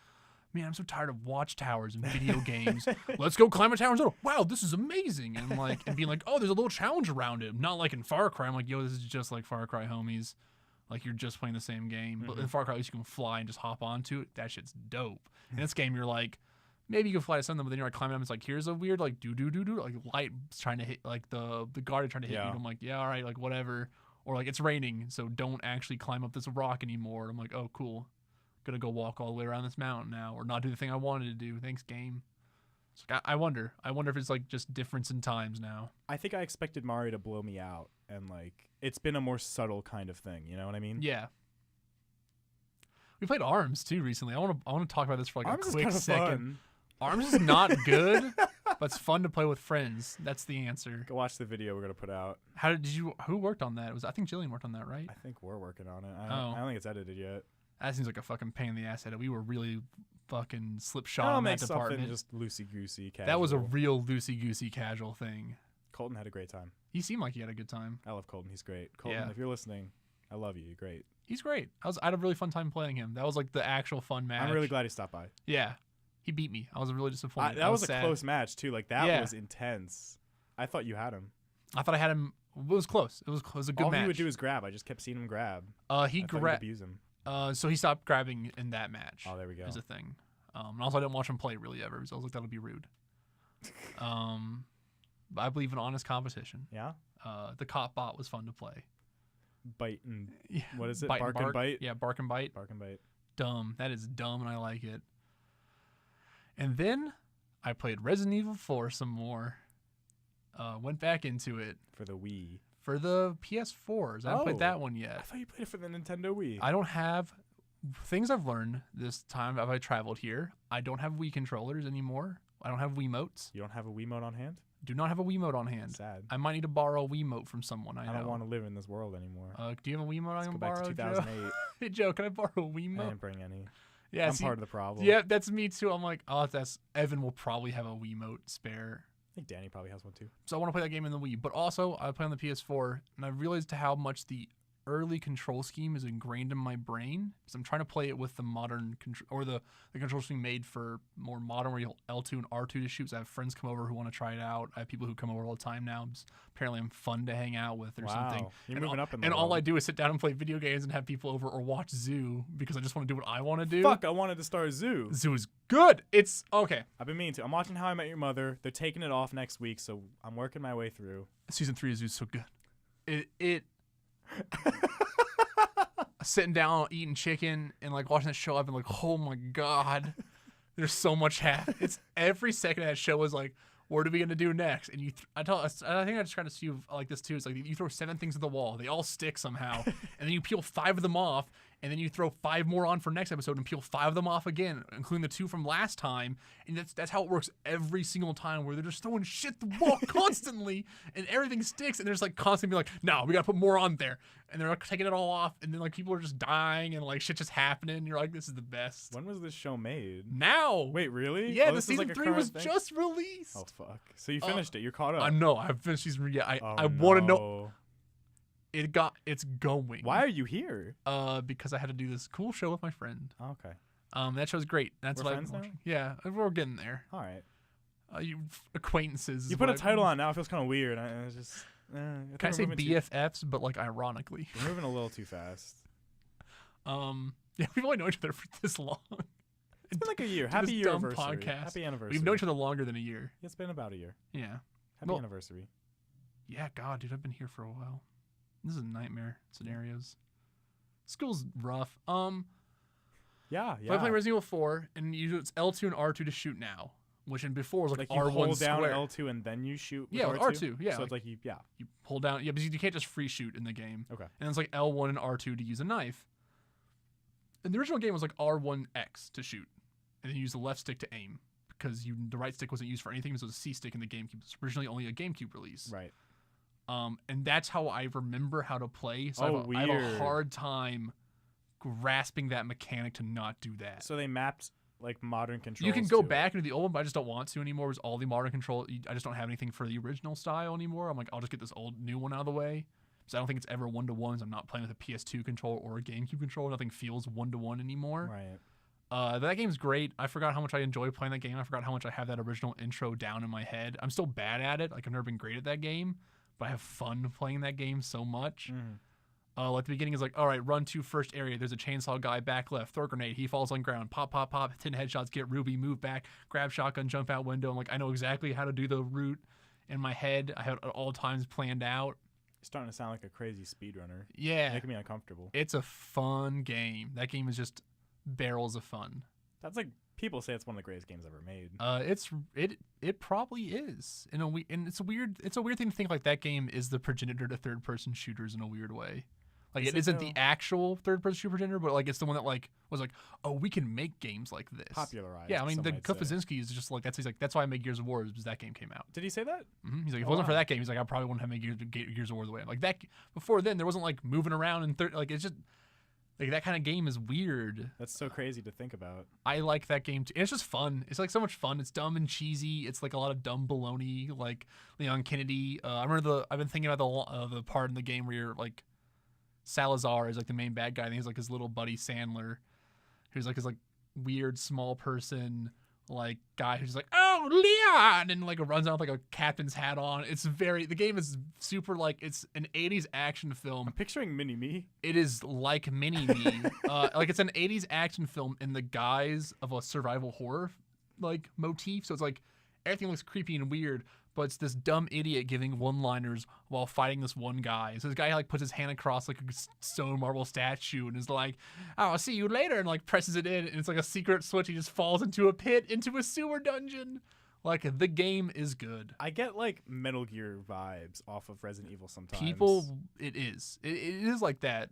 man, I'm so tired of watchtowers in video games. Let's go climb a tower and Zelda. Wow, this is amazing. And like, and being like, oh, there's a little challenge around it. Not like in Far Cry. I'm like, yo, this is just like Far Cry, homies. Like, you're just playing the same game. But in Far Cry, at least you can fly and just hop onto it. That shit's dope. In this game, you're like, maybe you can fly to something, but then you're like climbing up. It's like, here's a weird like like light trying to hit like the guard trying to hit you. And I'm like, yeah, all right, like whatever. Or like it's raining, so don't actually climb up this rock anymore. I'm like, oh, cool. Gonna go walk all the way around this mountain now, or not do the thing I wanted to do. Thanks, game. It's like, I wonder if it's like just difference in times now. I think I expected Mario to blow me out, and like it's been a more subtle kind of thing. You know what I mean? Yeah. We played ARMS too recently. I want to talk about this for like ARMS a quick second. Fun. ARMS is not good, but it's fun to play with friends. That's the answer. Go watch the video we're gonna put out. Who worked on that? I think Jillian worked on that, right? I think we're working on it. I don't think it's edited yet. That seems like a fucking pain in the ass edit. We were really fucking slipshod in that department. Just loosey-goosey casual. That was a real loosey-goosey casual thing. Colton had a great time. He seemed like he had a good time. I love Colton. He's great. Colton, if you're listening, I love you. You're great. He's great. I had a really fun time playing him. That was like the actual fun match. I'm really glad he stopped by. Yeah. He beat me. I was really disappointed. That was a close match, too. Like, that was intense. I thought you had him. I thought I had him. It was close. It was a good match. All he would do is grab. I just kept seeing him grab. He grabbed. Abuse him. So he stopped grabbing in that match. Oh, there we go. Is a thing. And also, I didn't watch him play really ever, so I was like, that'll be rude. But I believe in honest competition. Yeah? The cop bot was fun to play. Bite and... What is it? Bark and bite? Yeah, bark and bite. Bark and bite. Dumb. That is dumb, and I like it. And then I played Resident Evil 4 some more. Went back into it. For the Wii. For the PS4s. I haven't played that one yet. I thought you played it for the Nintendo Wii. I don't have... Things I've learned this time as I traveled here. I don't have Wii controllers anymore. I don't have Wiimotes. You don't have a Wiimote on hand? Do not have a Wiimote on hand. Sad. I might need to borrow a Wiimote from someone I know. I don't want to live in this world anymore. Do you have a Wiimote I can borrow, Let's go back to 2008. Hey, Joe, can I borrow a Wiimote? I didn't bring any. Yeah, I'm part of the problem. Yeah, that's me too. I'm like, Evan will probably have a Wiimote spare. I think Danny probably has one too. So I want to play that game in the Wii, but also I play on the PS4, and I realized how much the early control scheme is ingrained in my brain. So I'm trying to play it with the modern or the control scheme made for more modern, where you hold L2 and R2 to shoot. So I have friends come over who want to try it out. I have people who come over all the time now. Apparently I'm fun to hang out with or something. You're moving up in the And world. all I do is sit down and play video games and have people over or watch Zoo because I just want to do what I want to do. Fuck, I wanted to start Zoo. Zoo is good. It's okay. I've been meaning to. I'm watching How I Met Your Mother. They're taking it off next week, so I'm working my way through. Season 3 of Zoo is so good. It sitting down eating chicken and like watching that show. I've been like, oh my god, there's so much happening. It's every second of that show is like, what are we gonna do next? And I think I just tried to see like this too. It's like you throw 7 things at the wall, they all stick somehow, and then you peel 5 of them off, and then you throw 5 more on for next episode and peel 5 of them off again, including the 2 from last time. And that's how it works every single time, where they're just throwing shit at the wall constantly, and everything sticks, and there's like constantly like, no, we gotta put more on there, and they're like taking it all off, and then like people are just dying and like shit just happening. And you're like, this is the best. When was this show made? Now. Wait, really? Yeah, the season 3 was just released. Oh fuck! So you finished it? You're caught up? No, I've finished season 3. Yeah, I no. want to know. It's going. Why are you here? Because I had to do this cool show with my friend. Oh, okay. That show's great. That's We're what I'm friends now? watching. Yeah, we're getting there. All right. You acquaintances. You put a title on now. It feels kind of weird. I was just. Can I say BFFs, but like ironically? We're moving a little too fast. Yeah, we've only known each other for this long. It's been like a year. Happy Happy anniversary. Podcast. Happy anniversary. We've known each other longer than a year. It's been about a year. Yeah. Happy anniversary. Yeah, God, dude, I've been here for a while. This is a nightmare scenarios. School's rough. Yeah. So I play Resident Evil 4, and it's L2 and R2 to shoot now, which in before was like you R1 hold down square. L2 and then you shoot. With Yeah, with R2. Yeah, So it's like you pull down. Yeah, because you can't just free shoot in the game. Okay. And it's like L1 and R2 to use a knife. And the original game was like R1X to shoot, and then you use the left stick to aim because the right stick wasn't used for anything. So it was a C stick in the GameCube. It was originally only a GameCube release. Right. And that's how I remember how to play. So I have a hard time grasping that mechanic to not do that. So they mapped like modern controls. You can go back into the old one, but I just don't want to anymore. It's all the modern control. I just don't have anything for the original style anymore. I'm like, I'll just get this new one out of the way. So I don't think it's ever 1-to-1s. I'm not playing with a PS2 controller or a GameCube controller. Nothing feels 1-to-1 anymore. Right. That game's great. I forgot how much I enjoy playing that game. I forgot how much I have that original intro down in my head. I'm still bad at it. Like, I've never been great at that game, but I have fun playing that game so much. Like the beginning is like, all right, run to first area. There's a chainsaw guy back left. Throw a grenade. He falls on ground. Pop, pop, pop. 10 headshots. Get Ruby. Move back. Grab shotgun. Jump out window. I'm like, I know exactly how to do the route in my head. I have it at all times planned out. You're starting to sound like a crazy speedrunner. Yeah. Making me uncomfortable. It's a fun game. That game is just barrels of fun. That's like, people say it's one of the greatest games ever made. It probably is. And it's a weird thing to think like that game is the progenitor to third person shooters in a weird way. Like it isn't the actual third person shooter progenitor, but like it's the one that like was like, oh, we can make games like this. Popularized. Yeah, I mean the Kufazinski is just like that's why I make Gears of War because that game came out. Did he say that? Mm-hmm. He's like, if it wasn't for that game, he's like, I probably wouldn't have made Gears of War the way I'm like that. Before then, there wasn't like moving around and like it's just. Like, that kind of game is weird. That's so crazy to think about. I like that game, too. And it's just fun. It's, like, so much fun. It's dumb and cheesy. It's, like, a lot of dumb baloney, like Leon Kennedy. I've been thinking about the part in the game where you're, like, Salazar is, like, the main bad guy, and he's, like, his little buddy Sandler, who's, like, his, like, weird small person, like, guy who's like, oh, Leon! And, like, runs out with, like, a captain's hat on. The game is super, like, it's an 80s action film. I'm picturing Mini-Me. It is like Mini-Me. Like, it's an 80s action film in the guise of a survival horror, like, motif. So it's, like, everything looks creepy and weird, but it's this dumb idiot giving one-liners while fighting this one guy. So this guy, like, puts his hand across, like, a stone marble statue and is like, oh, I'll see you later, and, like, presses it in, and it's, like, a secret switch. He just falls into a pit, into a sewer dungeon. Like, the game is good. I get, like, Metal Gear vibes off of Resident Evil sometimes. It is. It is like that,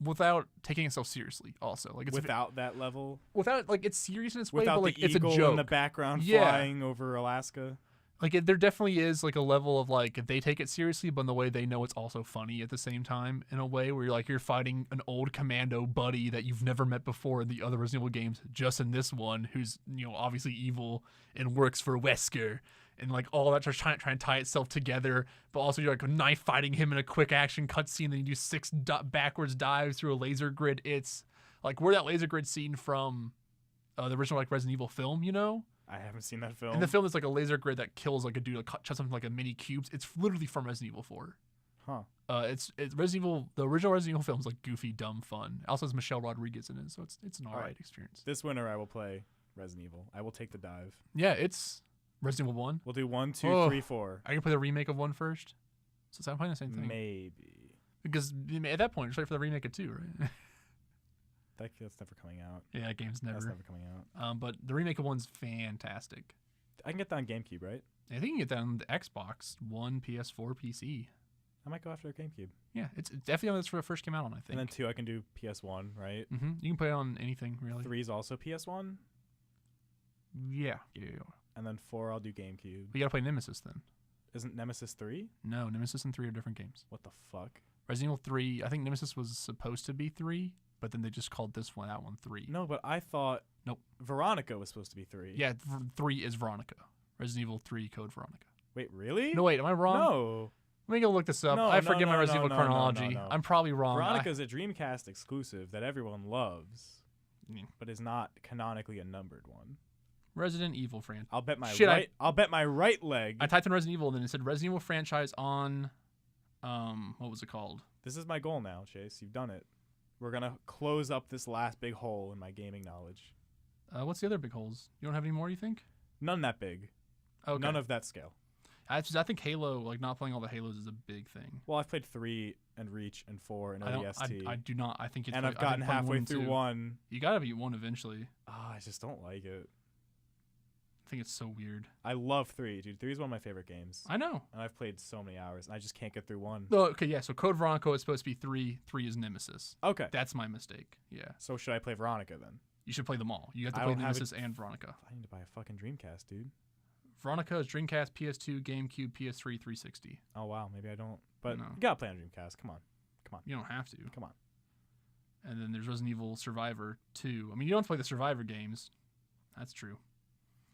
without taking itself seriously, also. Like, it's without that level? Without, like, it's serious in its way, without but, like, the it's a eagle joke. in the background flying over Alaska? Like, there definitely is, like, a level of, like, they take it seriously, but in the way they know it's also funny at the same time, in a way where you're fighting an old commando buddy that you've never met before in the other Resident Evil games, just in this one, who's, obviously evil and works for Wesker, and, like, all that just trying to tie itself together, but also you're, like, knife fighting him in a quick action cutscene, then you do 6 backwards dives through a laser grid. It's, like, where that laser grid scene from the original, like, Resident Evil film, I haven't seen that film. In the film, there's like a laser grid that kills like a dude, like cuts something like a mini cubes. It's literally from Resident Evil 4. Huh. It's Resident Evil. The original Resident Evil film is like goofy, dumb fun. It also has Michelle Rodriguez in it, so it's an alright experience. This winter, I will play Resident Evil. I will take the dive. Yeah, it's Resident Evil 1. We'll do 1, 2, 3, 4. I can play the remake of 1 first. So I'm playing the same thing. Maybe. Because at that point, it's right for the remake of 2, right? That's never coming out. Yeah, that game's never. That's never coming out. But the remake of 1's fantastic. I can get that on GameCube, right? I think you can get that on the Xbox One, PS4, PC. I might go after GameCube. Yeah, it's definitely that's where it first came out on, I think. And then 2, I can do PS1, right? Mm-hmm. You can play it on anything, really. 3 is also PS1? Yeah. And then 4, I'll do GameCube. But you gotta play Nemesis then. Isn't Nemesis 3? No, Nemesis and 3 are different games. What the fuck? Resident Evil 3, I think Nemesis was supposed to be 3, but then they just called that one 3. No, but I thought Nope. Veronica was supposed to be 3. Yeah, 3 is Veronica. Resident Evil 3 Code Veronica. Wait, really? No, wait, am I wrong? No. Let me go look this up. No, I forget my Resident Evil no, chronology. no. I'm probably wrong. Veronica's a Dreamcast exclusive that everyone loves, Mm. but is not canonically a numbered one. Resident Evil franchise. I'll bet my Shit, I'll bet my right leg. I typed in Resident Evil and then it said Resident Evil franchise on, what was it called? This is my goal now, Chase. You've done it. We're gonna close up this last big hole in my gaming knowledge. What's the other big holes? You don't have any more, you think? None that big. Okay. None of that scale. I think Halo, like not playing all the Halos, is a big thing. Well, I've played 3 and Reach and 4 and I ODST. do not. I think it's. And I've gotten halfway through 1. You gotta beat 1 eventually. I just don't like it. I think it's so weird. I love 3, dude. 3 is one of my favorite games. I know. And I've played so many hours, and I just can't get through 1. No, okay, yeah. So Code Veronica is supposed to be 3. 3 is Nemesis. Okay. That's my mistake. Yeah. So should I play Veronica then? You should play them all. You have to I play don't have Nemesis and Veronica. I need to buy a fucking Dreamcast, dude. Veronica is Dreamcast, PS2, GameCube, PS3, 360. Oh wow, maybe I don't. But No. you gotta play on Dreamcast. Come on. You don't have to. Come on. And then there's Resident Evil Survivor 2. I mean, you don't have to play the Survivor games. That's true.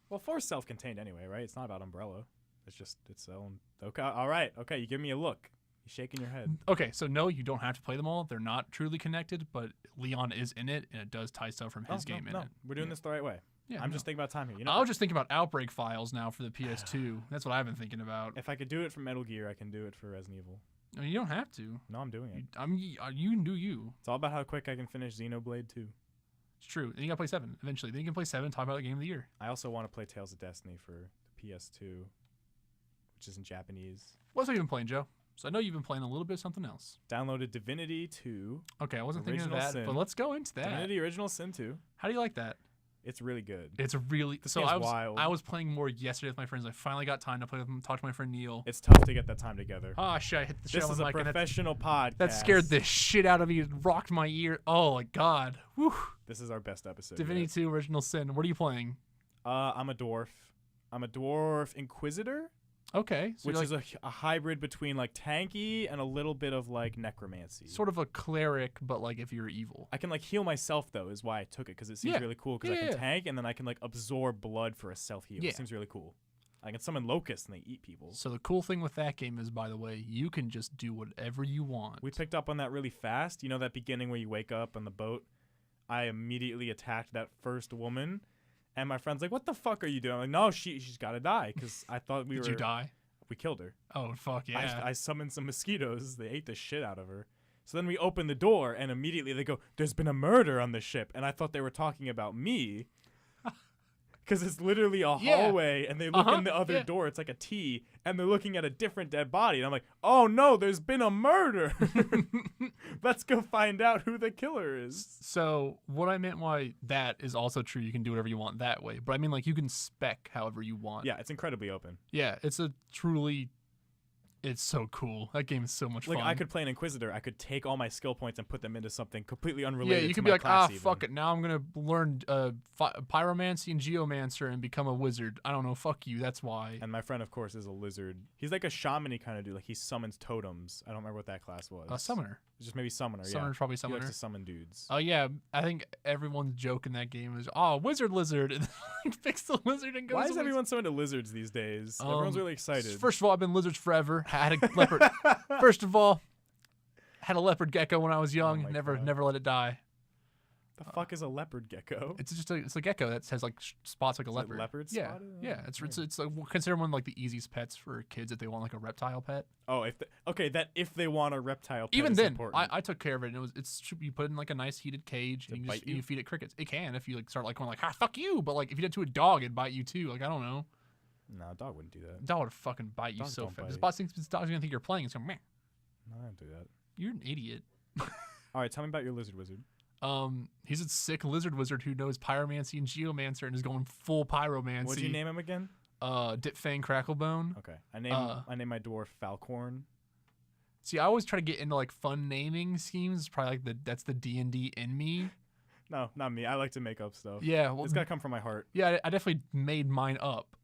Well, 4's self-contained anyway, right? It's not about Umbrella. It's just its own. Okay, all right. Okay, you give me a look. You're shaking your head. Okay, so no, you don't have to play them all. They're not truly connected, but Leon is in it, and it does tie stuff from his game in it. We're doing this the right way. Yeah, I'm just thinking about time here. You know, I was just thinking about Outbreak Files now for the PS2. That's what I've been thinking about. if I could do it for Metal Gear, I can do it for Resident Evil. I mean, you don't have to. No, I'm doing it. You can do you. It's all about how quick I can finish Xenoblade 2. It's true. Then you gotta play 7 eventually. Then you can play 7. Talk about the game of the year. I also want to play Tales of Destiny for the PS2, which is in Japanese. What else have you been playing, Joe? So I know you've been playing a little bit of something else. Downloaded Divinity 2. Okay, I wasn't thinking of Original that, Sin. but let's go into that. Divinity Original Sin 2. How do you like that? It's really good. It's really This so. game's I was wild. I was playing more yesterday with my friends. I finally got time to play with them. Talk to my friend Neil. It's tough to get that time together. Oh shit! I hit the shit This on is my a mic and professional podcast. that scared the shit out of me. It rocked my ear. Oh my god. Woo. This is our best episode. Divinity yet. 2 Original Sin. What are you playing? I'm a dwarf. I'm a dwarf inquisitor, Okay, so which you're is a hybrid between like tanky and a little bit of like necromancy. sort of a cleric, but like if you're evil. I can like heal myself though, is why I took it, because it seems Yeah. really cool. Because I Yeah. can tank and then I can like absorb blood for a self heal. Yeah. It seems really cool. I can summon locusts and they eat people. So the cool thing with that game is, by the way, you can just do whatever you want. We picked up on that really fast. You know that beginning where you wake up on the boat? I immediately attacked that first woman, and my friend's like, "What the fuck are you doing?" I'm like, "No, she's got to die," because I thought we Did were. you die? We killed her. Oh fuck yeah! I summoned some mosquitoes. They ate the shit out of her. So then we open the door, and immediately they go, "There's been a murder on the ship," and I thought they were talking about me. Because it's literally a Yeah. hallway, and they look in the other yeah. door. It's like a T, and they're looking at a different dead body. And I'm like, oh no, there's been a murder. Let's go find out who the killer is. So what I meant by that is also true. You can do whatever you want that way, but I mean like you can spec however you want. Yeah, it's incredibly open. Yeah, it's so cool. That game is so much Like fun. I could play an Inquisitor. I could take all my skill points and put them into something completely Yeah, unrelated. you to could my be like, class even. fuck it. Now I'm gonna learn pyromancy and geomancer and become a wizard. I don't know. Fuck you. That's why. And my friend, of course, is a lizard. He's like a shaman-y kind of dude. Like he summons totems. I don't remember what that class was. A summoner. It's just maybe summoner. Summoner's yeah. probably He summoner. likes to summon dudes. Oh yeah, I think everyone's joke in that game is, wizard lizard, and then picks the lizard and goes. Why is away. everyone so into lizards these days? Everyone's really excited. First of all, I've been lizards forever. I had a leopard. First of all, had a leopard gecko when I was young. my Never God. let it die. The fuck is a leopard gecko? It's just it's a gecko that has like spots like a Is it leopard. leopard Yeah, spotted? yeah. It's like considered one of like the easiest pets for kids if they want like a reptile pet. Oh, if they want a reptile pet, Even is then, important. I took care of it. And you put it in like a nice heated cage, and Does it you bite just you? you feed it crickets. It can if you like start like going like fuck you, but like if you did it to a dog, it'd bite you too. Like I don't know, No, a dog wouldn't do that. dog would fucking bite you Dogs so don't fast. bite. This dog's gonna think you're playing. It's going meh. No, I don't do that. You're an idiot. All right, tell me about your lizard wizard. He's a sick lizard wizard who knows pyromancy and geomancer and is going full pyromancy. What'd you name him again? Dipfang Cracklebone. Okay, I named my dwarf Falcorn. See, I always try to get into like fun naming schemes. Probably like that's the D&D in me. No, not me. I like to make up stuff. Yeah, well, it's gotta come from my heart. Yeah, I definitely made mine up.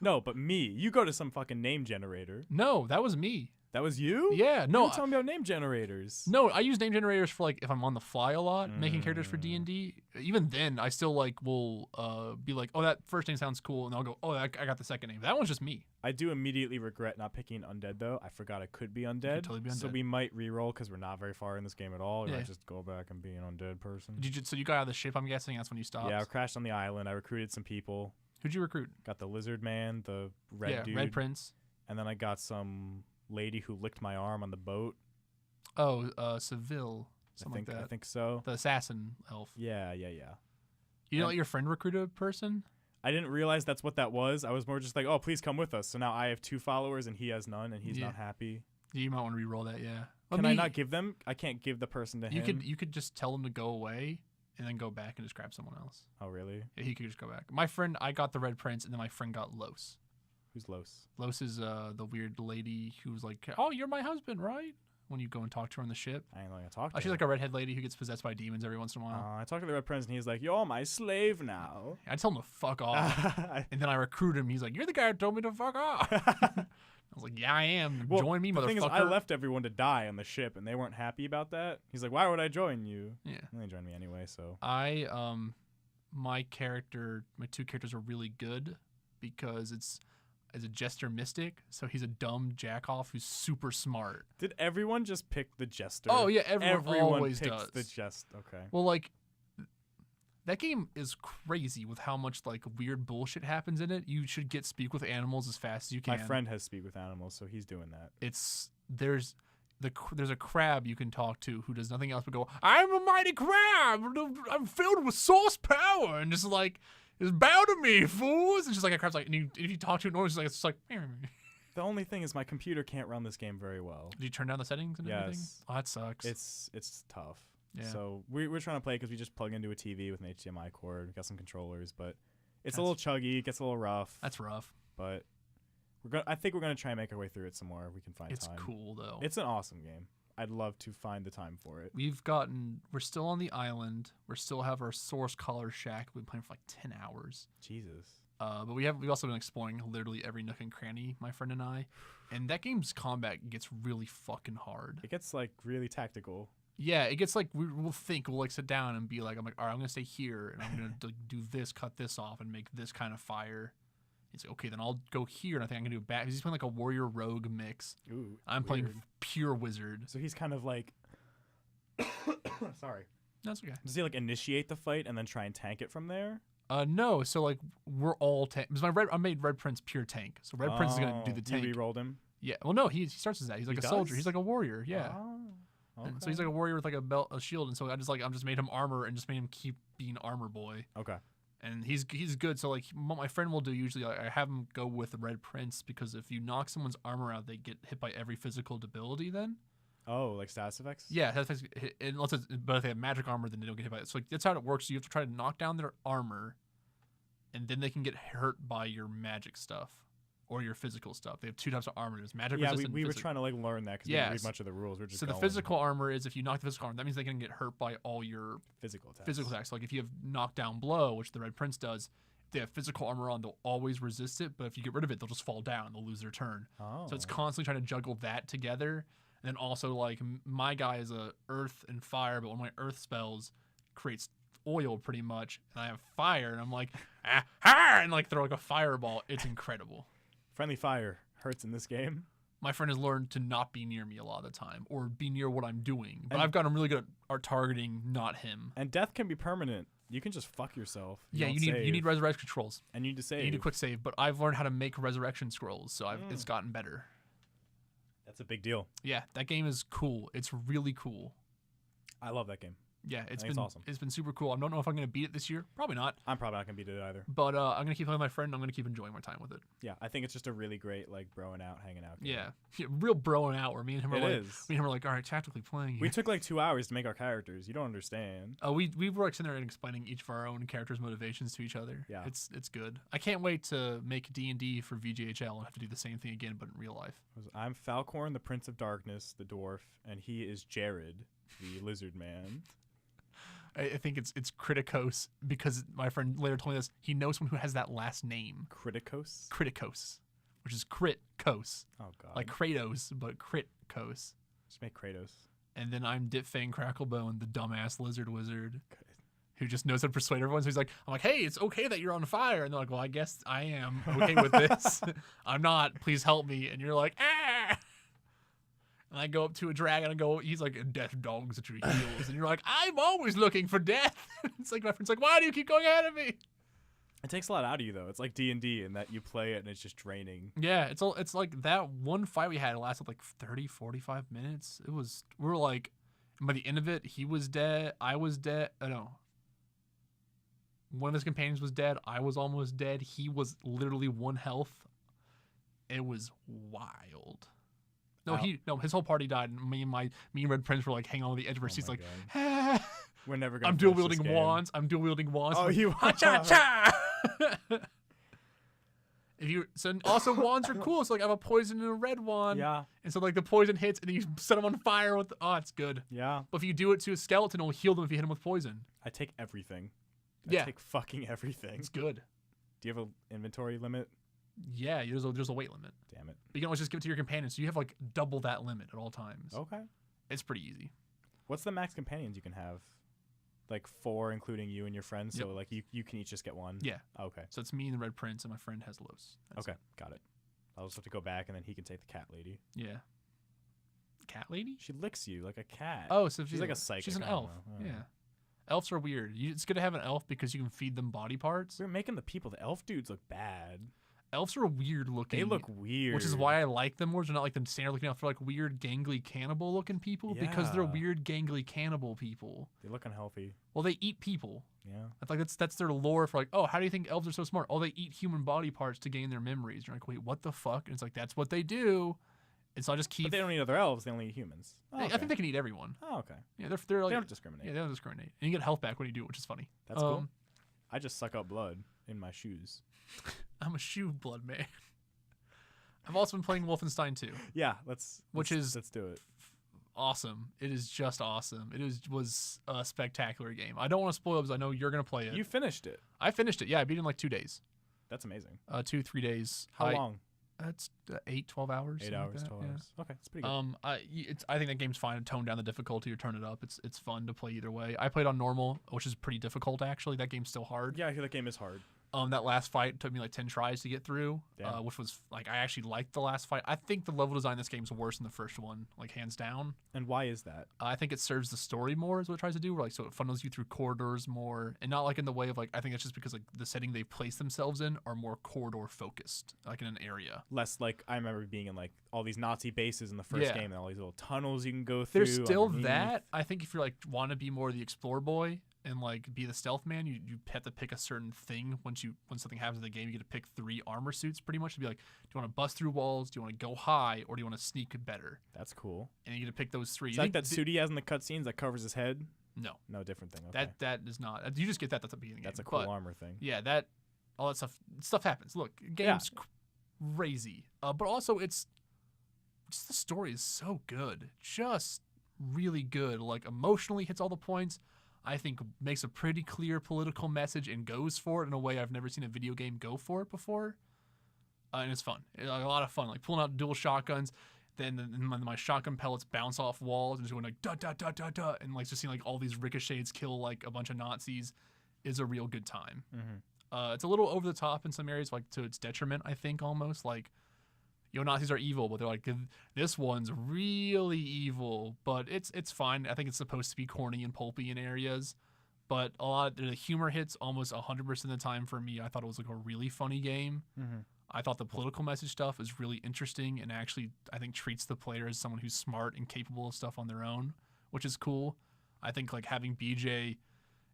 No, but me. You go to some fucking name generator. No, that was me. That was you? Yeah, no. You were telling me about name generators. No, I use name generators for like if I'm on the fly a lot, making characters for D&D. Even then, I still like will be like, oh, that first name sounds cool, and I'll go, oh, I got the second name. That one's just me. I do immediately regret not picking undead though. I forgot I could be undead. Totally be undead. So we might re-roll because we're not very far in this game at all. Or Yeah. I just go back and be an undead person. So you got out of the ship, I'm guessing. That's when you stopped. Yeah, I crashed on the island. I recruited some people. Who'd you recruit? Got the lizard man, the red dude, Red Prince. and then I got some lady who licked my arm on the boat. Oh, Seville. Something like that. I think so. The assassin elf. Yeah. You didn't let your friend recruit a person? I didn't realize that's what that was. I was more just like, oh, please come with us. So now I have 2 followers and he has none, and he's not happy. You might want to re-roll that, yeah. Can I not give them? I can't give the person to him. You could just tell him to go away and then go back and just grab someone else. Oh, really? Yeah, he could just go back. My friend, I got the Red Prince, and then my friend got Los. Who's Los? Los is the weird lady who's like, oh, you're my husband, right? When you go and talk to her on the ship. I ain't gonna talk to her. She's like a redhead lady who gets possessed by demons every once in a while. I talked to the Red Prince, and he's like, you're my slave now. I tell him to fuck off. And then I recruit him. He's like, you're the guy who told me to fuck off. I was like, yeah, I am. Well, join me, the motherfucker. thing is, I left everyone to die on the ship, and they weren't happy about that. He's like, why would I join you? Yeah. And they joined me anyway, so. My 2 characters are really good because it's as a jester mystic, so he's a dumb jack-off who's super smart. Did everyone just pick the jester? Oh, yeah, everyone always picks does. the jester. Okay. Well, like, that game is crazy with how much, like, weird bullshit happens in it. You should get Speak with Animals as fast as you can. My friend has Speak with Animals, so he's doing that. There's a crab you can talk to who does nothing else but go, I'm a mighty crab! I'm filled with source power! And just like, just bow to me, fools! And just like a crab's like, and if you talk to it, it's just like, The only thing is my computer can't run this game very well. Did you turn down the settings and everything? Oh, that sucks. It's tough. Yeah. So we're trying to play because we just plug into a TV with an HDMI cord. We got some controllers, but it's a little chuggy. It gets a little rough. That's rough. But I think we're gonna try and make our way through it some more if we can find time. It's cool though. It's an awesome game. I'd love to find the time for it. We're still on the island. We still have our source color shack. We've been playing for like 10 hours. Jesus. But we've also been exploring literally every nook and cranny, my friend and I. And that game's combat gets really fucking hard. It gets like really tactical. Yeah, it gets like we'll like sit down and be like, I'm like, all right, I'm gonna stay here and I'm gonna do this, cut this off, and make this kind of fire. He's like, okay, then I'll go here and I think I'm gonna do a bat. He's playing like a warrior rogue mix. Ooh, I'm weird. playing pure wizard. So he's kind of like, sorry. That's okay. Does he like initiate the fight and then try and tank it from there? No. So like we're all tank. Because I made Red Prince pure tank. So Red Prince is gonna do the tank. You re-rolled him. Yeah. Well, no, he starts as that. He's like a soldier. He's like a warrior. Yeah. Oh, okay. And so he's like a warrior with like a belt, a shield, and so I'm just made him armor and just made him keep being armor boy. Okay. And he's good. So like what my friend will do usually, I have him go with the Red Prince because if you knock someone's armor out, they get hit by every physical ability. Then. Oh, like status effects. Yeah, but if they have magic armor, then they don't get hit by it. So like, that's how it works. So you have to try to knock down their armor, and then they can get hurt by your magic stuff. Or your physical stuff. They have 2 types of armor. There's magic resistant. Yeah, we were trying to like learn that because we didn't read much of the rules. We're just the physical armor is if you knock the physical armor, that means they can get hurt by all your physical attacks. Like if you have knockdown blow, which the Red Prince does, if they have physical armor on, they'll always resist it. But if you get rid of it, they'll just fall down. They'll lose their turn. Oh. So it's constantly trying to juggle that together. And then also like my guy is a earth and fire, but one of my earth spells creates oil pretty much, and I have fire, and I'm like and like throw like a fireball. It's incredible. Friendly fire hurts in this game. My friend has learned to not be near me a lot of the time or be near what I'm doing. But I've gotten really good at targeting not him. And death can be permanent. You can just fuck yourself. You need resurrection scrolls. And you need to save. You need a quick save. But I've learned how to make resurrection scrolls, so it's gotten better. That's a big deal. Yeah, that game is cool. It's really cool. I love that game. Yeah, I think it's awesome. It's been super cool. I don't know if I'm gonna beat it this year. Probably not. I'm probably not gonna beat it either. But I'm gonna keep playing with my friend. I'm gonna keep enjoying my time with it. Yeah, I think it's just a really great like broing out, hanging out game. Yeah, real broing out. Where me and him are It like, is. me and him are like, all right, tactically playing. We took like 2 hours to make our characters. You don't understand. We were like sitting there and explaining each of our own characters' motivations to each other. Yeah, it's good. I can't wait to make D&D for VGHL and have to do the same thing again, but in real life. I'm Falcorn, the Prince of Darkness, the dwarf, and he is Jared, the lizard man. I think it's Criticos, because my friend later told me this. He knows someone who has that last name. Criticos? Criticos, which is Crit-Kos. Oh, God. Like Kratos, but Crit-Kos. Just make Kratos. And then I'm Dipfang Cracklebone, the dumbass lizard wizard, who just knows how to persuade everyone. So he's like, I'm like, hey, it's okay that you're on fire. And they're like, well, I guess I am okay with this. I'm not. Please help me. And you're like, ah. And I go up to a dragon and go, he's like, death dogs at your heels. And you're like, I'm always looking for death. It's like, my friend's like, why do you keep going ahead of me? It takes a lot out of you, though. It's like D&D in that you play it and it's just draining. Yeah, it's like that one fight we had lasted like 30, 45 minutes. We were like, by the end of it, he was dead. I was dead. No. One of his companions was dead. I was almost dead. He was literally 1 health. It was wild. No, his whole party died, and me and Red Prince were like hanging on the edge of our seats, like, ah. We're never gonna. I'm dual wielding wands. Oh, you cha. Also wands are cool. So like I have a poison and a red wand. Yeah. And so like the poison hits, and then you set them on fire with. It's good. Yeah. But if you do it to a skeleton, it'll heal them if you hit them with poison. I take everything. I take fucking everything. It's good. Do you have an inventory limit? Yeah, there's a weight limit. Damn it. But you can always just give it to your companion, so you have like double that limit at all times. Okay. It's pretty easy. What's the max companions you can have? Like 4, including you and your friends. Yep. So like you can each just get 1. Yeah. Okay. So it's me and the Red Prince, and my friend has Los. Okay, got it. I'll just have to go back, and then he can take the cat lady. Yeah. Cat lady? She licks you like a cat. Oh, so she's like a psychic. She's an elf. Yeah. Elves are weird. It's good to have an elf because you can feed them body parts. We're making the elf dudes look bad. Elves are weird looking. They look weird. Which is why I like them more. They're not like them standard looking elves. They're like weird, gangly cannibal looking people because they're weird, gangly cannibal people. They look unhealthy. Well, they eat people. Yeah. That's their lore for like, oh, how do you think elves are so smart? Oh, they eat human body parts to gain their memories. You're like, wait, what the fuck? And it's like, that's what they do. And so I just keep. But they don't eat other elves. They only eat humans. Oh, okay. I think they can eat everyone. Oh, okay. Yeah, they're like, they don't discriminate. Yeah, they don't discriminate. And you get health back when you do it, which is funny. That's cool. I just suck up blood in my shoes. I'm a shoe blood man. I've also been playing Wolfenstein 2. Yeah, let's do it. Awesome. It is just awesome. Was a spectacular game. I don't want to spoil it because I know you're going to play it. You finished it. I finished it. Yeah, I beat it in like 2 days. That's amazing. 2-3 days. How long? That's 8-12 hours. 8 hours, 12 hours. Okay, it's pretty good. I think that game's fine. Tone down the difficulty or turn it up. It's fun to play either way. I played on normal, which is pretty difficult actually. That game's still hard. Yeah, I hear that game is hard. That last fight took me like 10 tries to get through, which was like I actually liked the last fight. I think the level design in this game is worse than the first one, like hands down. And why is that? I think it serves the story more is what it tries to do. Where, like so it funnels you through corridors more, and not like in the way of like I think it's just because like the setting they place themselves in are more corridor focused, like in an area. Less like I remember being in like all these Nazi bases in the first game and all these little tunnels you can go through. There's still that. I think if you're like want to be more the explorer boy and like be the stealth man, you have to pick a certain thing. When something happens in the game, you get to pick 3 armor suits pretty much to be like, do you want to bust through walls, do you want to go high, or do you want to sneak better? That's cool. And you get to pick those 3. Is like that suit he has in the cutscenes that covers his head? No, different thing. Okay. That is not. You just get that at the beginning. That's a cool armor thing. Yeah, all that stuff happens. Look, game's crazy, but also it's just the story is so good, just really good. Like emotionally hits all the points. I think makes a pretty clear political message and goes for it in a way I've never seen a video game go for it before. And it's fun. It's a lot of fun. Like pulling out dual shotguns, then my shotgun pellets bounce off walls and just going like da da da da da, and like just seeing like all these ricochets kill like a bunch of Nazis is a real good time. Mm-hmm. It's a little over the top in some areas, like to its detriment. I think almost like. Nazis are evil, but they're like, this one's really evil, but it's fine. I think it's supposed to be corny and pulpy in areas, but a lot of the humor hits almost 100% of the time for me. I thought it was like a really funny game. Mm-hmm. I thought the political message stuff is really interesting and actually I think treats the player as someone who's smart and capable of stuff on their own, which is cool. I think like having BJ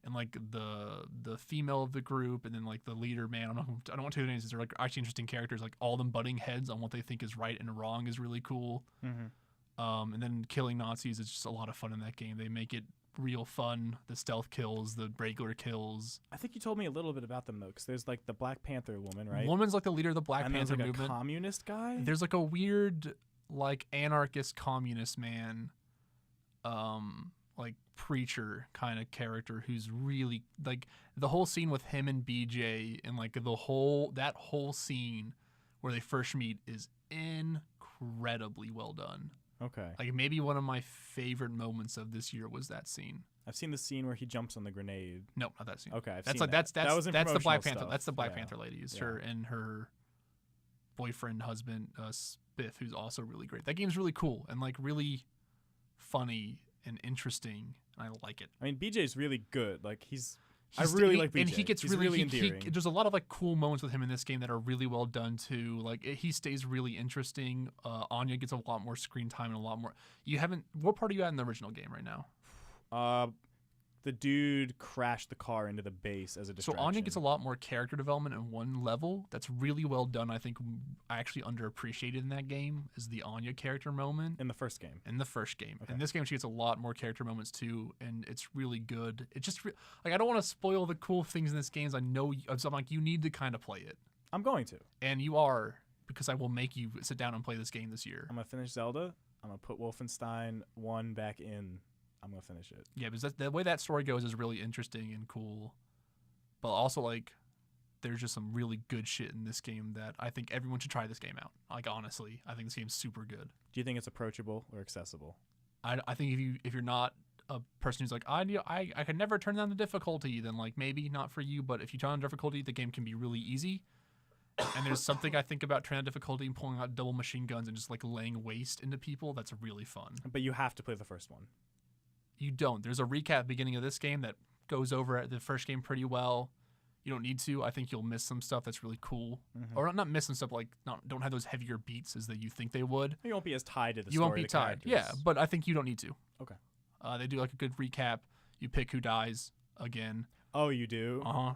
and like the female of the group and then like the leader man, I don't want to do names. They're like actually interesting characters. Like all them butting heads on what they think is right and wrong is really cool. And then killing Nazis is just a lot of fun in that game. They make it real fun. The stealth kills, the regular kills. I think you told me a little bit about them though, because there's like the Black Panther woman, right? Woman's like the leader of the Black Panther like movement. A communist guy. There's like a weird like anarchist communist man, like preacher kind of character who's really like the whole scene with him and BJ and like that whole scene where they first meet is incredibly well done. Okay. Like maybe one of my favorite moments of this year was that scene. I've seen the scene where he jumps on the grenade. No, not that scene. Okay, that's the Black Panther. Stuff. That's the Black Panther lady. It's her and her boyfriend, husband, Spiff, who's also really great. That game's really cool and like really funny and interesting. And I like it. I mean, BJ's really good. Like I really like BJ. And he gets he's really endearing. There's a lot of like cool moments with him in this game that are really well done too. Like he stays really interesting. Anya gets a lot more screen time and a lot more. What part are you at in the original game right now? The dude crashed the car into the base as a distraction. So Anya gets a lot more character development in one level that's really well done. I think I actually underappreciated in that game is the Anya character moment. In the first game. Okay. In this game, she gets a lot more character moments too, and it's really good. It just like I don't want to spoil the cool things in this game. I know I'm like you need to kind of play it. I'm going to. And you are, because I will make you sit down and play this game this year. I'm gonna finish Zelda. I'm gonna put Wolfenstein 1 back in. I'm gonna finish it. Yeah, because the way that story goes is really interesting and cool, but also like there's just some really good shit in this game that I think everyone should try this game out. Like honestly, I think this game's super good. Do you think it's approachable or accessible? I think if you're not a person who's like I can never turn down the difficulty, then like maybe not for you. But if you turn on difficulty, the game can be really easy. And there's something I think about turning on difficulty and pulling out double machine guns and just like laying waste into people that's really fun. But you have to play the first one. You don't. There's a recap at the beginning of this game that goes over the first game pretty well. You don't need to. I think you'll miss some stuff that's really cool. Or not miss some stuff, like don't have those heavier beats as that you think they would. You won't be as tied to the story. You won't be tied. Yeah, but I think you don't need to. Okay. They do like a good recap. You pick who dies again. Oh, you do? Uh-huh.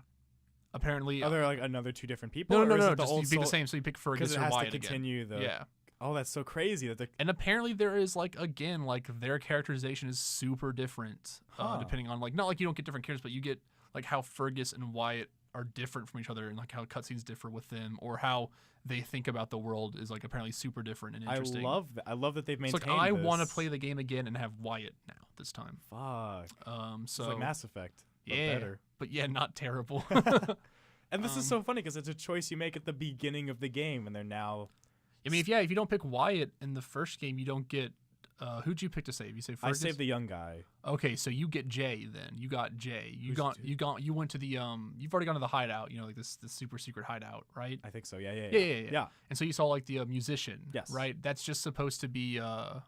Apparently. Are there like another two different people? No. Just you pick the same. So you pick Fergus or Wyatt again. Because it has to continue the... Yeah. Oh, that's so crazy. And apparently there is like again like their characterization is super different depending on like not like you don't get different characters, but you get like how Fergus and Wyatt are different from each other and like how cutscenes differ with them or how they think about the world is like apparently super different and interesting. I love that. I love that they've maintained. It's like I want to play the game again and have Wyatt now this time. Fuck. So it's like Mass Effect. But yeah, better. But yeah, not terrible. And this is so funny because it's a choice you make at the beginning of the game, and they're now. I mean, if you don't pick Wyatt in the first game, you don't get. Who'd you pick to save? You say Fergus? I saved the young guy. Okay, so you get Jay then. You got Jay. You went to the You've already gone to the hideout. You know, like this super secret hideout, right? I think so. Yeah. And so you saw like the musician. Yes. Right. That's just supposed to be God.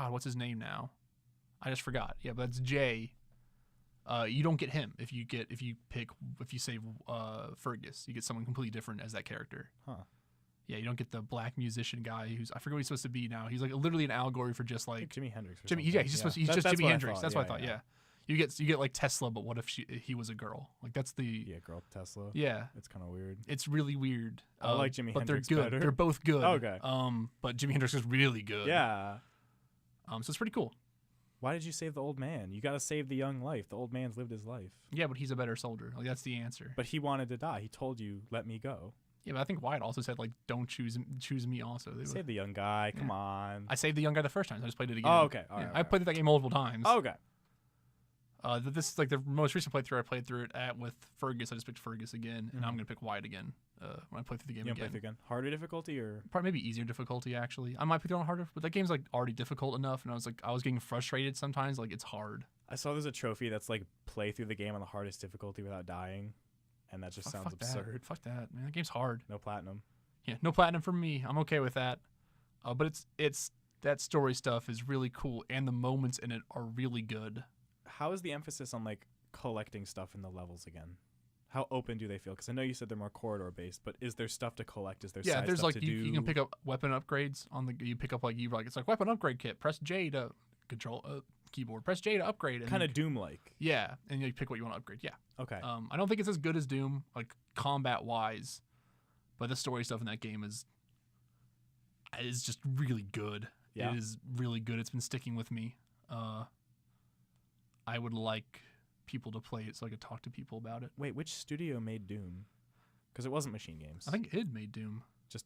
What's his name now? I just forgot. Yeah, but that's Jay. You don't get him if you save Fergus. You get someone completely different as that character. Huh. Yeah, you don't get the black musician guy who's I forget what he's supposed to be now. He's like literally an allegory for just like Jimi Hendrix. He's just Jimi Hendrix. That's what I thought. Yeah. You get like Tesla, but what if he was a girl? Like that's the girl Tesla. Yeah, it's kind of weird. It's really weird. I like Jimi Hendrix, but they're good. Better. They're both good. Okay. But Jimi Hendrix is really good. Yeah. So it's pretty cool. Why did you save the old man? You got to save the young life. The old man's lived his life. Yeah, but he's a better soldier. Like that's the answer. But he wanted to die. He told you, "Let me go." Yeah, but I think Wyatt also said like, "Don't choose me." Also, save the young guy. Come on. I saved the young guy the first time. So I just played it again. Oh, okay. All right. I played that game multiple times. Oh, okay. This is like the most recent playthrough I played through it at with Fergus. I just picked Fergus again, and I'm gonna pick Wyatt again when I play through the game again. Play through again. Harder difficulty or probably maybe easier difficulty actually. I might pick it on harder, but that game's like already difficult enough, and I was getting frustrated sometimes. Like it's hard. I saw there's a trophy that's like play through the game on the hardest difficulty without dying, and that just sounds absurd. Fuck that, man. That game's hard. No platinum. Yeah, no platinum for me. I'm okay with that. But it's that story stuff is really cool, and the moments in it are really good. How is the emphasis on like collecting stuff in the levels again? How open do they feel? Because I know you said they're more corridor based, but is there stuff to collect? Is there side there's stuff like to you do? can pick up weapon upgrades on the you pick up like it's like weapon upgrade kit. Press J to keyboard. Press J to upgrade. Kind of Doom-like. Yeah, and you pick what you want to upgrade. Yeah. Okay. I don't think it's as good as Doom, like combat-wise, but the story stuff in that game is just really good. Yeah. It is really good. It's been sticking with me. I would like people to play it so I could talk to people about it. Wait, which studio made Doom? Because it wasn't Machine Games. I think id made Doom.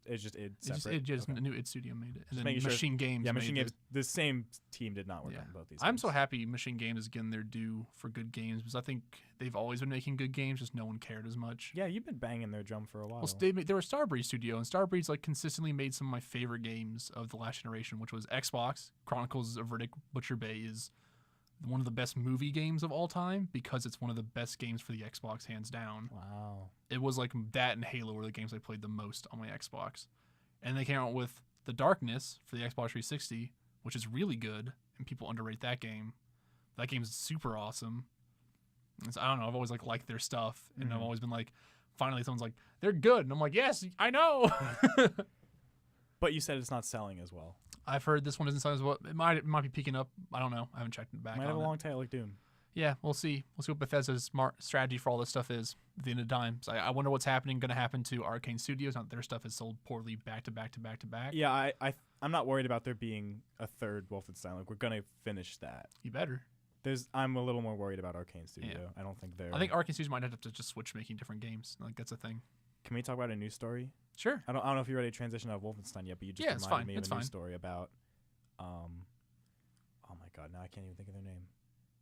It's just id separate. A new id studio made it, and then making Machine Games. Yeah, made Machine Games. The same team did not work on both these. I'm games. so happy Machine Games is getting their due for good games because I think they've always been making good games, just no one cared as much. Yeah, you've been banging their drum for a while. Well, they were a Starbreeze studio, and Starbreeze like consistently made some of my favorite games of the last generation, which was Xbox. Chronicles of Riddick Butcher Bay is one of the best movie games of all time because it's one of the best games for the Xbox, hands down. Wow. It was like that and Halo were the games I played the most on my Xbox. And they came out with The Darkness for the Xbox 360, which is really good, and people underrate that game. That game's super awesome. I don't know, I've always liked their stuff, and I've always been like, finally someone's like, they're good, and I'm like, yes, I know. But you said it's not selling as well. I've heard this one isn't selling as well. It might be peaking up. I don't know. I haven't checked it back. Might have a long tail like Doom. Yeah, we'll see. We'll see what Bethesda's smart strategy for all this stuff is at the end of time. So I wonder what's going to happen to Arcane Studios. Now that their stuff is sold poorly back to back to back to back. Yeah, I'm not worried about there being a third Wolfenstein. Like, we're gonna finish that. You better. I'm a little more worried about Arcane Studio. Yeah. I don't think they're. I think Arcane Studios might have to just switch making different games. Like, that's a thing. Can we talk about a news story? Sure. I don't know if you're ready to transition out of Wolfenstein yet, but you just reminded me of a news story about. Oh my god! Now I can't even think of their name.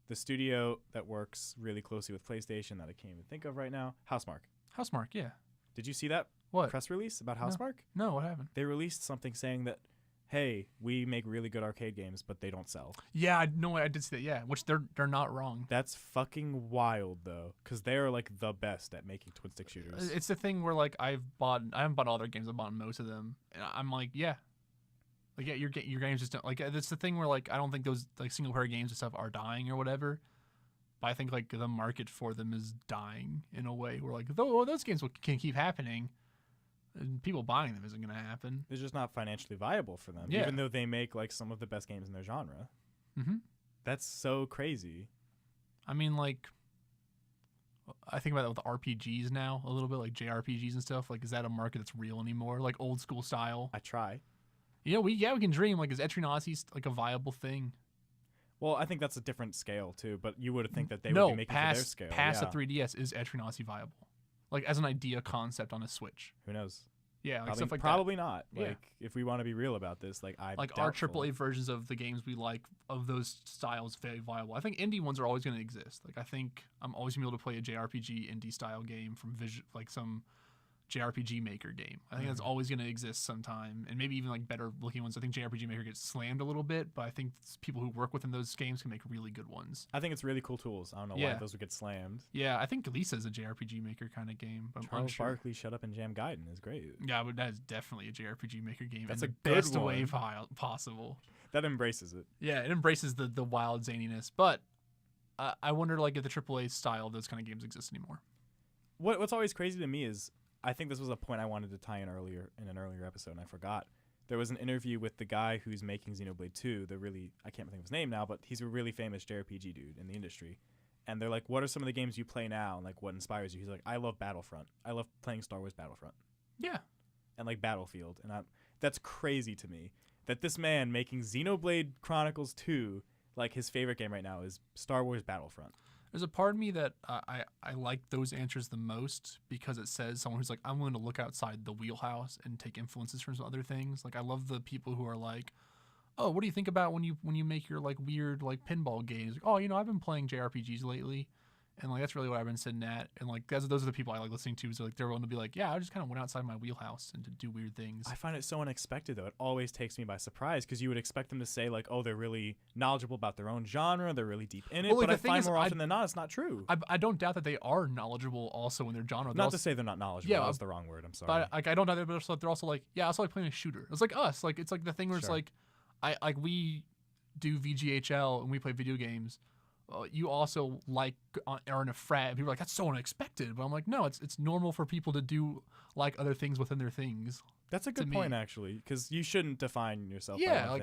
The studio that works really closely with PlayStation that I can't even think of right now. Housemarque. Housemarque, yeah. Did you see that press release about Housemarque? No, what happened? They released something saying that, hey, we make really good arcade games, but they don't sell. Yeah, I did see that. Yeah, which they're not wrong. That's fucking wild though, because they're like the best at making twin stick shooters. It's the thing where like I haven't bought all their games. I've bought most of them, and I'm like, yeah. Like, yeah, your games just don't, like, it's the thing where, like, I don't think those, like, single-player games and stuff are dying or whatever, but I think, like, the market for them is dying in a way where, like, those games can keep happening, and people buying them isn't going to happen. It's just not financially viable for them, even though they make, like, some of the best games in their genre. Mm-hmm. That's so crazy. I mean, like, I think about that with RPGs now a little bit, like JRPGs and stuff. Like, is that a market that's real anymore? Like, old-school style? I try. You know, we can dream. Like, is Eternauti like a viable thing? Well, I think that's a different scale too. But you would think that they would be making for their scale. Past a 3DS, is Eternauti viable? Like, as an idea concept on a Switch? Who knows? Yeah, like probably, stuff like probably that. Not. Like, if we want to be real about this, like our AAA versions of the games we like of those styles very viable. I think indie ones are always going to exist. Like, I think I'm always going to be able to play a JRPG indie style game from like some JRPG Maker game. I think that's always going to exist sometime, and maybe even like better looking ones. I think JRPG Maker gets slammed a little bit, but I think people who work within those games can make really good ones. I think it's really cool tools. I don't know why those would get slammed. Yeah, I think Lisa's a JRPG Maker kind of game. But Charles Barkley Shut Up and Jam Gaiden is great. Yeah, but that is definitely a JRPG Maker game. That's in a the good best one. way possible. That embraces it. Yeah, it embraces the wild zaniness, but I wonder like if the AAA style of those kind of games exist anymore. What's always crazy to me is, I think this was a point I wanted to tie in an earlier episode, and I forgot. There was an interview with the guy who's making Xenoblade 2, I can't think of his name now, but he's a really famous JRPG dude in the industry. And they're like, what are some of the games you play now, and like what inspires you? He's like, I love Battlefront. I love playing Star Wars Battlefront. Yeah. And like Battlefield. And that's crazy to me that this man making Xenoblade Chronicles 2, like his favorite game right now is Star Wars Battlefront. There's a part of me that I like those answers the most because it says someone who's like, I'm willing to look outside the wheelhouse and take influences from some other things. Like, I love the people who are like, oh, what do you think about when you make your like weird like pinball games? Like, oh, I've been playing JRPGs lately, and like that's really what I've been sitting at. And like those are the people I like listening to. So like they're willing to be like, yeah, I just kind of went outside my wheelhouse and to do weird things. I find it so unexpected though. It always takes me by surprise because you would expect them to say like, oh, they're really knowledgeable about their own genre, they're really deep in it. But I find more often than not, it's not true. I don't doubt that they are knowledgeable also in their genre. Not to say they're not knowledgeable. Yeah, that's the wrong word. I'm sorry. But like I don't doubt that. But they're also like, yeah, I also like playing a shooter. It's like us. Like it's like the thing where it's like, we do VGHL and we play video games. you also like are in a frat. And people are like, that's so unexpected. But I'm like, no, it's normal for people to do like other things within their things. That's a good point, actually, because you shouldn't define yourself. Yeah, by one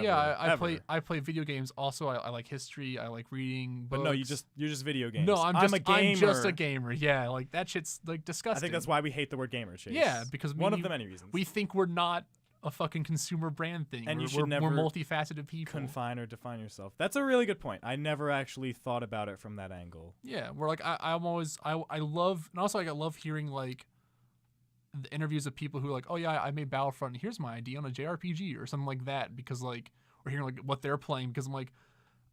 like thing, I play video games. Also, I like history. I like reading books. But no, you're just video games. No, I'm a gamer. I'm just a gamer. Yeah, like that shit's like disgusting. I think that's why we hate the word gamer, Chase. Yeah, because one of the many reasons. We think we're not a fucking consumer brand thing. And we're, you should never we're multifaceted people. Confine or define yourself. That's a really good point. I never actually thought about it from that angle. Yeah, we're like I love, and also like I love hearing like the interviews of people who are like, oh yeah, I made Battlefront and here's my idea on a JRPG or something like that, because like we're hearing like what they're playing, because I'm like,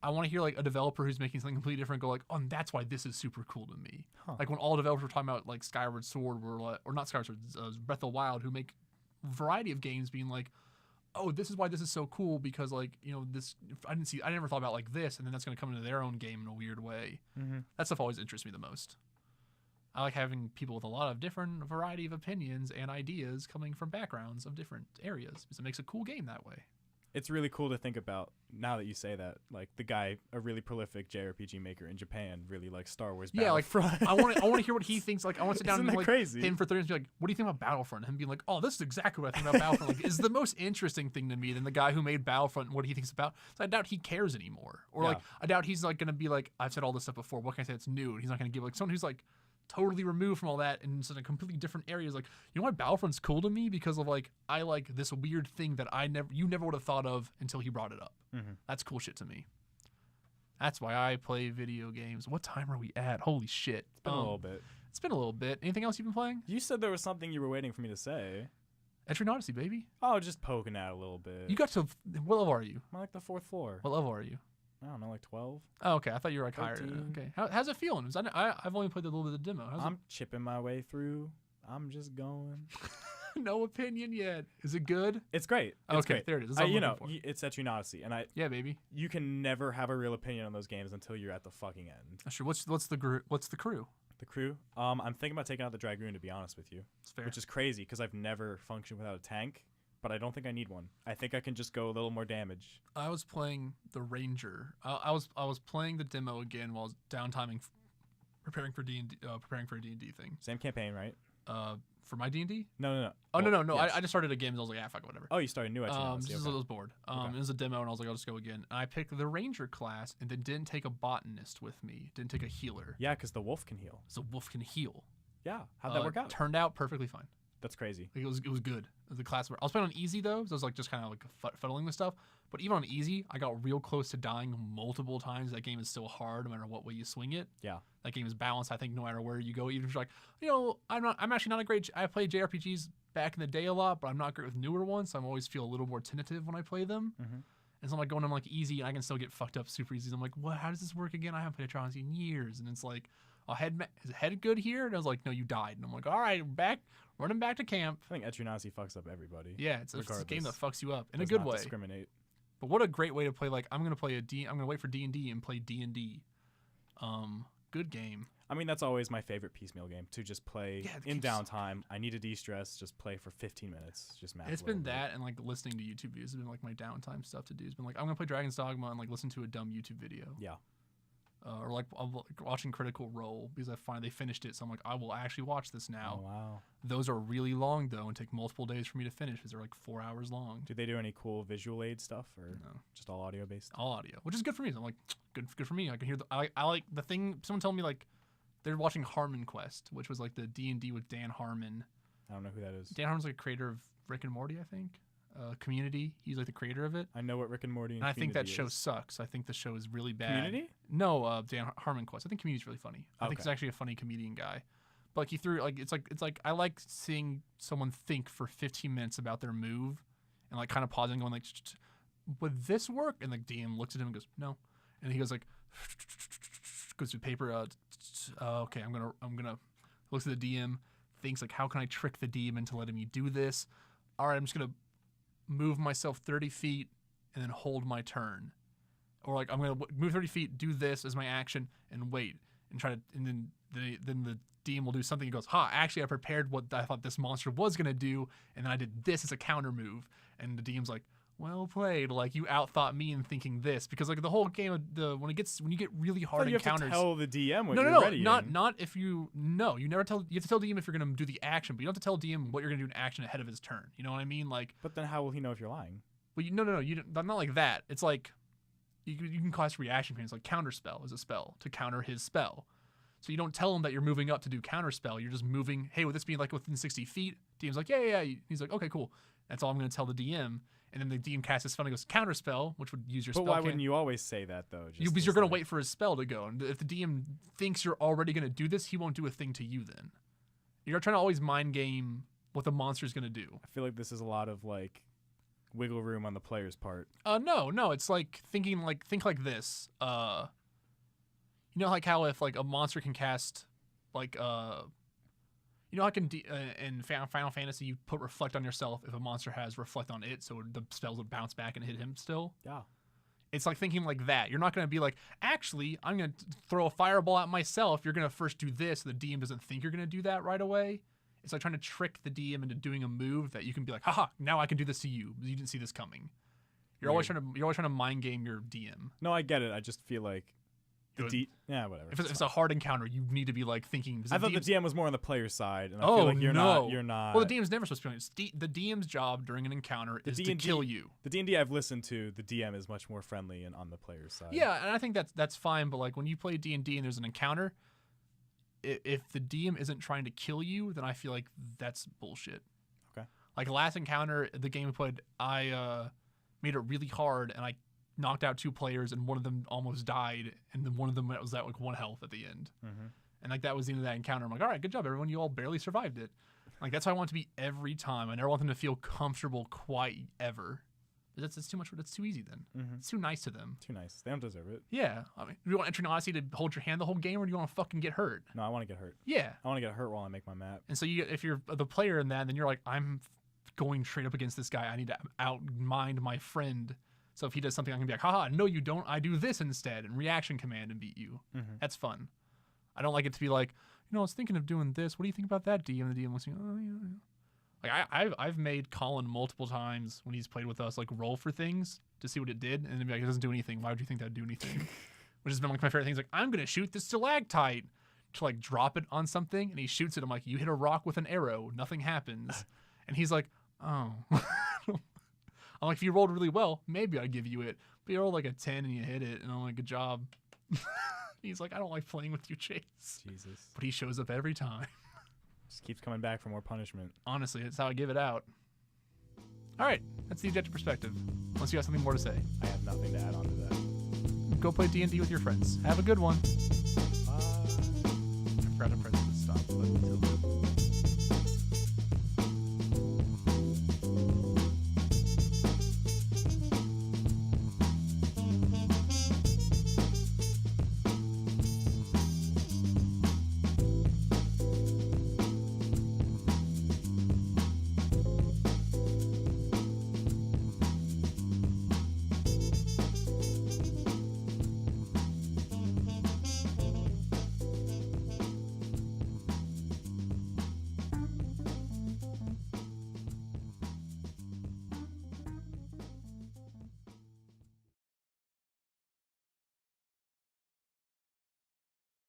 I want to hear like a developer who's making something completely different go like, oh, and that's why this is super cool to me. Like when all developers were talking about like Skyward Sword or not Skyward Sword, Breath of the Wild, who make a variety of games, being like, oh, this is why this is so cool, because like, you know, this I never thought about like this, and then that's going to come into their own game in a weird way. That stuff always interests me the most. I like having people with a lot of different variety of opinions and ideas coming from backgrounds of different areas, because it makes a cool game that way. It's really cool to think about now that you say that. Like the guy, a really prolific JRPG maker in Japan, really likes Star Wars Battlefront. Yeah, like I want to hear what he thinks. Like I want to sit down and like crazy? Him for 30 minutes and be like, what do you think about Battlefront? And him being like, oh, this is exactly what I think about Battlefront. Like, is the most interesting thing to me than the guy who made Battlefront and what he thinks about. So I doubt he cares anymore. Or like I doubt he's like gonna be like, I've said all this stuff before. What can I say that's new? And he's not gonna give like someone who's like totally removed from all that and in a completely different areas. Like, you know why Battlefront's cool to me? Because of like, I like this weird thing that you never would have thought of until he brought it up. That's cool shit to me. That's why I play video games. What time are we at? Holy shit. It's been a little bit. It's been a little bit. Anything else you've been playing? You said there was something you were waiting for me to say. Etrian Odyssey, baby. Oh, just poking at a little bit. You got to, what level are you? I'm like the 4th floor. What level are you? I don't know, like 12. Oh, okay. I thought you were like 13. higher. Okay. How's it feeling? I've only played a little bit of the demo. I'm chipping my way through. I'm just going. No opinion yet. Is it good? It's great. It's great. There it is. It's Etrian Odyssey, and yeah, baby. You can never have a real opinion on those games until you're at the fucking end. Sure. What's the crew? The crew. I'm thinking about taking out the Dragoon, to be honest with you. It's fair. Which is crazy because I've never functioned without a tank. But I don't think I need one. I think I can just go a little more damage. I was playing the Ranger. I was playing the demo again while I was downtiming, preparing for a D&D thing. Same campaign, right? For my D&D? No. Oh, no. Yes. I just started a game and I was like, fuck, whatever. Oh, you started new. Just I was bored. It was a demo and I was like, I'll just go again. And I picked the Ranger class and then didn't take a botanist with me. Didn't take a healer. Yeah, because the wolf can heal. So wolf can heal. Yeah. How'd that work out? Turned out perfectly fine. That's crazy. Like, it was good. The class I was playing on easy though, so I was like just kind of like fiddling with stuff. But even on easy, I got real close to dying multiple times. That game is still hard no matter what way you swing it. Yeah. That game is balanced, I think, no matter where you go. Even if you're like, I'm actually not a great. I played JRPGs back in the day a lot, but I'm not great with newer ones. So I always feel a little more tentative when I play them. And so I'm like going on like easy, and I can still get fucked up super easy. So I'm like, what? How does this work again? I haven't played a Tron in years, and it's like, is head good here? And I was like, no, you died. And I'm like, all right, running back to camp. I think Etrian Odyssey fucks up everybody. Yeah, it's a game that fucks you up in a good way. Discriminate. But what a great way to play. Like, I'm gonna wait for D&D and play D&D. Good game. I mean, that's always my favorite piecemeal game, to just play in downtime. I need to de-stress, just play for 15 minutes, just map. It's been that, and like listening to YouTube videos has been like my downtime stuff to do. It's been like, I'm gonna play Dragon's Dogma and like listen to a dumb YouTube video. Yeah. Or like I'm watching Critical Role because I finally finished it, so I'm like, I will actually watch this now. Oh, wow. Those are really long though, and take multiple days for me to finish because they're like 4 hours long. Do they do any cool visual aid stuff, or no? Just all audio based? All audio, which is good for me. So I'm like, good for me. I can hear I like the thing. Someone told me like they're watching Harmon Quest, which was like the D&D with Dan Harmon. I don't know who that is. Dan Harmon's like a creator of Rick and Morty, I think. Community. He's like the creator of it. I know what Rick and Morty and I think that show sucks. I think the show is really bad. Community? No, Dan Harmon Quest. I think Community's really funny. I think he's actually a funny comedian guy. But like he threw like it's like I like seeing someone think for 15 minutes about their move and like kind of pausing, going like, would this work? And like DM looks at him and goes, no. And he goes like, goes to paper. Okay, I'm gonna looks at the DM, thinks like, how can I trick the DM into letting me do this? All right, I'm just gonna move myself 30 feet and then hold my turn, or like I'm gonna move 30 feet, do this as my action, and wait and try to, and then the DM will do something. He goes, actually I prepared what I thought this monster was gonna do, and then I did this as a counter move, and the DM's like, well played. Like, you outthought me in thinking this, because like the whole game of when you get really hard you encounters. have to tell the DM what no, you're ready not if you you never tell. You have to tell DM if you're gonna do the action, but you don't have to tell DM what you're gonna do in action ahead of his turn. You know what I mean? Like, But then how will he know if you're lying? well, no, you don't, not like that. It's like you can cast reaction pains. Like, counterspell is a spell to counter his spell. So you don't tell him that you're moving up to do counterspell. You're just moving. Hey, would this be like within 60 feet? DM's like, yeah. He's like, okay, cool. That's all I'm going to tell the DM. And then the DM casts his spell and goes counterspell, which would use your spell. But why wouldn't you always say that though? Because you're going to wait for his spell to go. And if the DM thinks you're already going to do this, he won't do a thing to you then. You're trying to always mind game what the monster's going to do. I feel like this is a lot of like wiggle room on the player's part. No. It's like think like this. You know, like how if like a monster can cast like you know, like in Final Fantasy, you put reflect on yourself if a monster has reflect on it, so the spells would bounce back and hit him still. Yeah. It's like thinking like that. You're not going to be like, actually, I'm going to throw a fireball at myself. You're going to first do this, so the DM doesn't think you're going to do that right away. It's like trying to trick the DM into doing a move that you can be like, haha, now I can do this to you. You didn't see this coming. You're always trying to mind game your DM. No, I get it. I just feel like whatever. If it's a hard encounter, you need to be like thinking. I thought the DM was more on the player's side, and I feel like you're not. Well, the DM's never supposed to be on it. The DM's job during an encounter is to kill you. The D&D I've listened to, the DM is much more friendly and on the player's side. Yeah, and I think that's fine. But like when you play D&D and there's an encounter, if the DM isn't trying to kill you, then I feel like that's bullshit. Okay. Like last encounter, the game we played, I made it really hard, and I knocked out 2 players, and one of them almost died, and then one of them was at like 1 health at the end. Mm-hmm. And like that was the end of that encounter. I'm like, all right, good job, everyone. You all barely survived it. Like that's how I want it to be every time. I never want them to feel comfortable quite ever. That's too much. That's too easy then. Mm-hmm. It's too nice to them. Too nice. They don't deserve it. Yeah. I mean, do you want Entering Odyssey to hold your hand the whole game, or do you want to fucking get hurt? No, I want to get hurt. Yeah. I want to get hurt while I make my map. And so if you're the player in that, then you're like, I'm going straight up against this guy. I need to outmind my friend. So if he does something, I can be like, haha, no, you don't. I do this instead, and reaction command and beat you. Mm-hmm. That's fun. I don't like it to be like, I was thinking of doing this. What do you think about that, DM? And the DM was saying, oh, yeah. Like I've made Colin multiple times when he's played with us, like roll for things to see what it did, and then be like, it doesn't do anything. Why would you think that'd do anything? Which has been like my favorite thing. He's like, I'm gonna shoot this stalactite to like drop it on something, and he shoots it. I'm like, you hit a rock with an arrow, nothing happens. And he's like, oh. I'm like, if you rolled really well, maybe I'd give you it. But you rolled like a 10 and you hit it, and I'm like, good job. He's like, I don't like playing with you, Chase. Jesus. But he shows up every time. Just keeps coming back for more punishment. Honestly, that's how I give it out. All right, that's the objective perspective. Unless you have something more to say. I have nothing to add on to that. Go play D&D with your friends. Have a good one.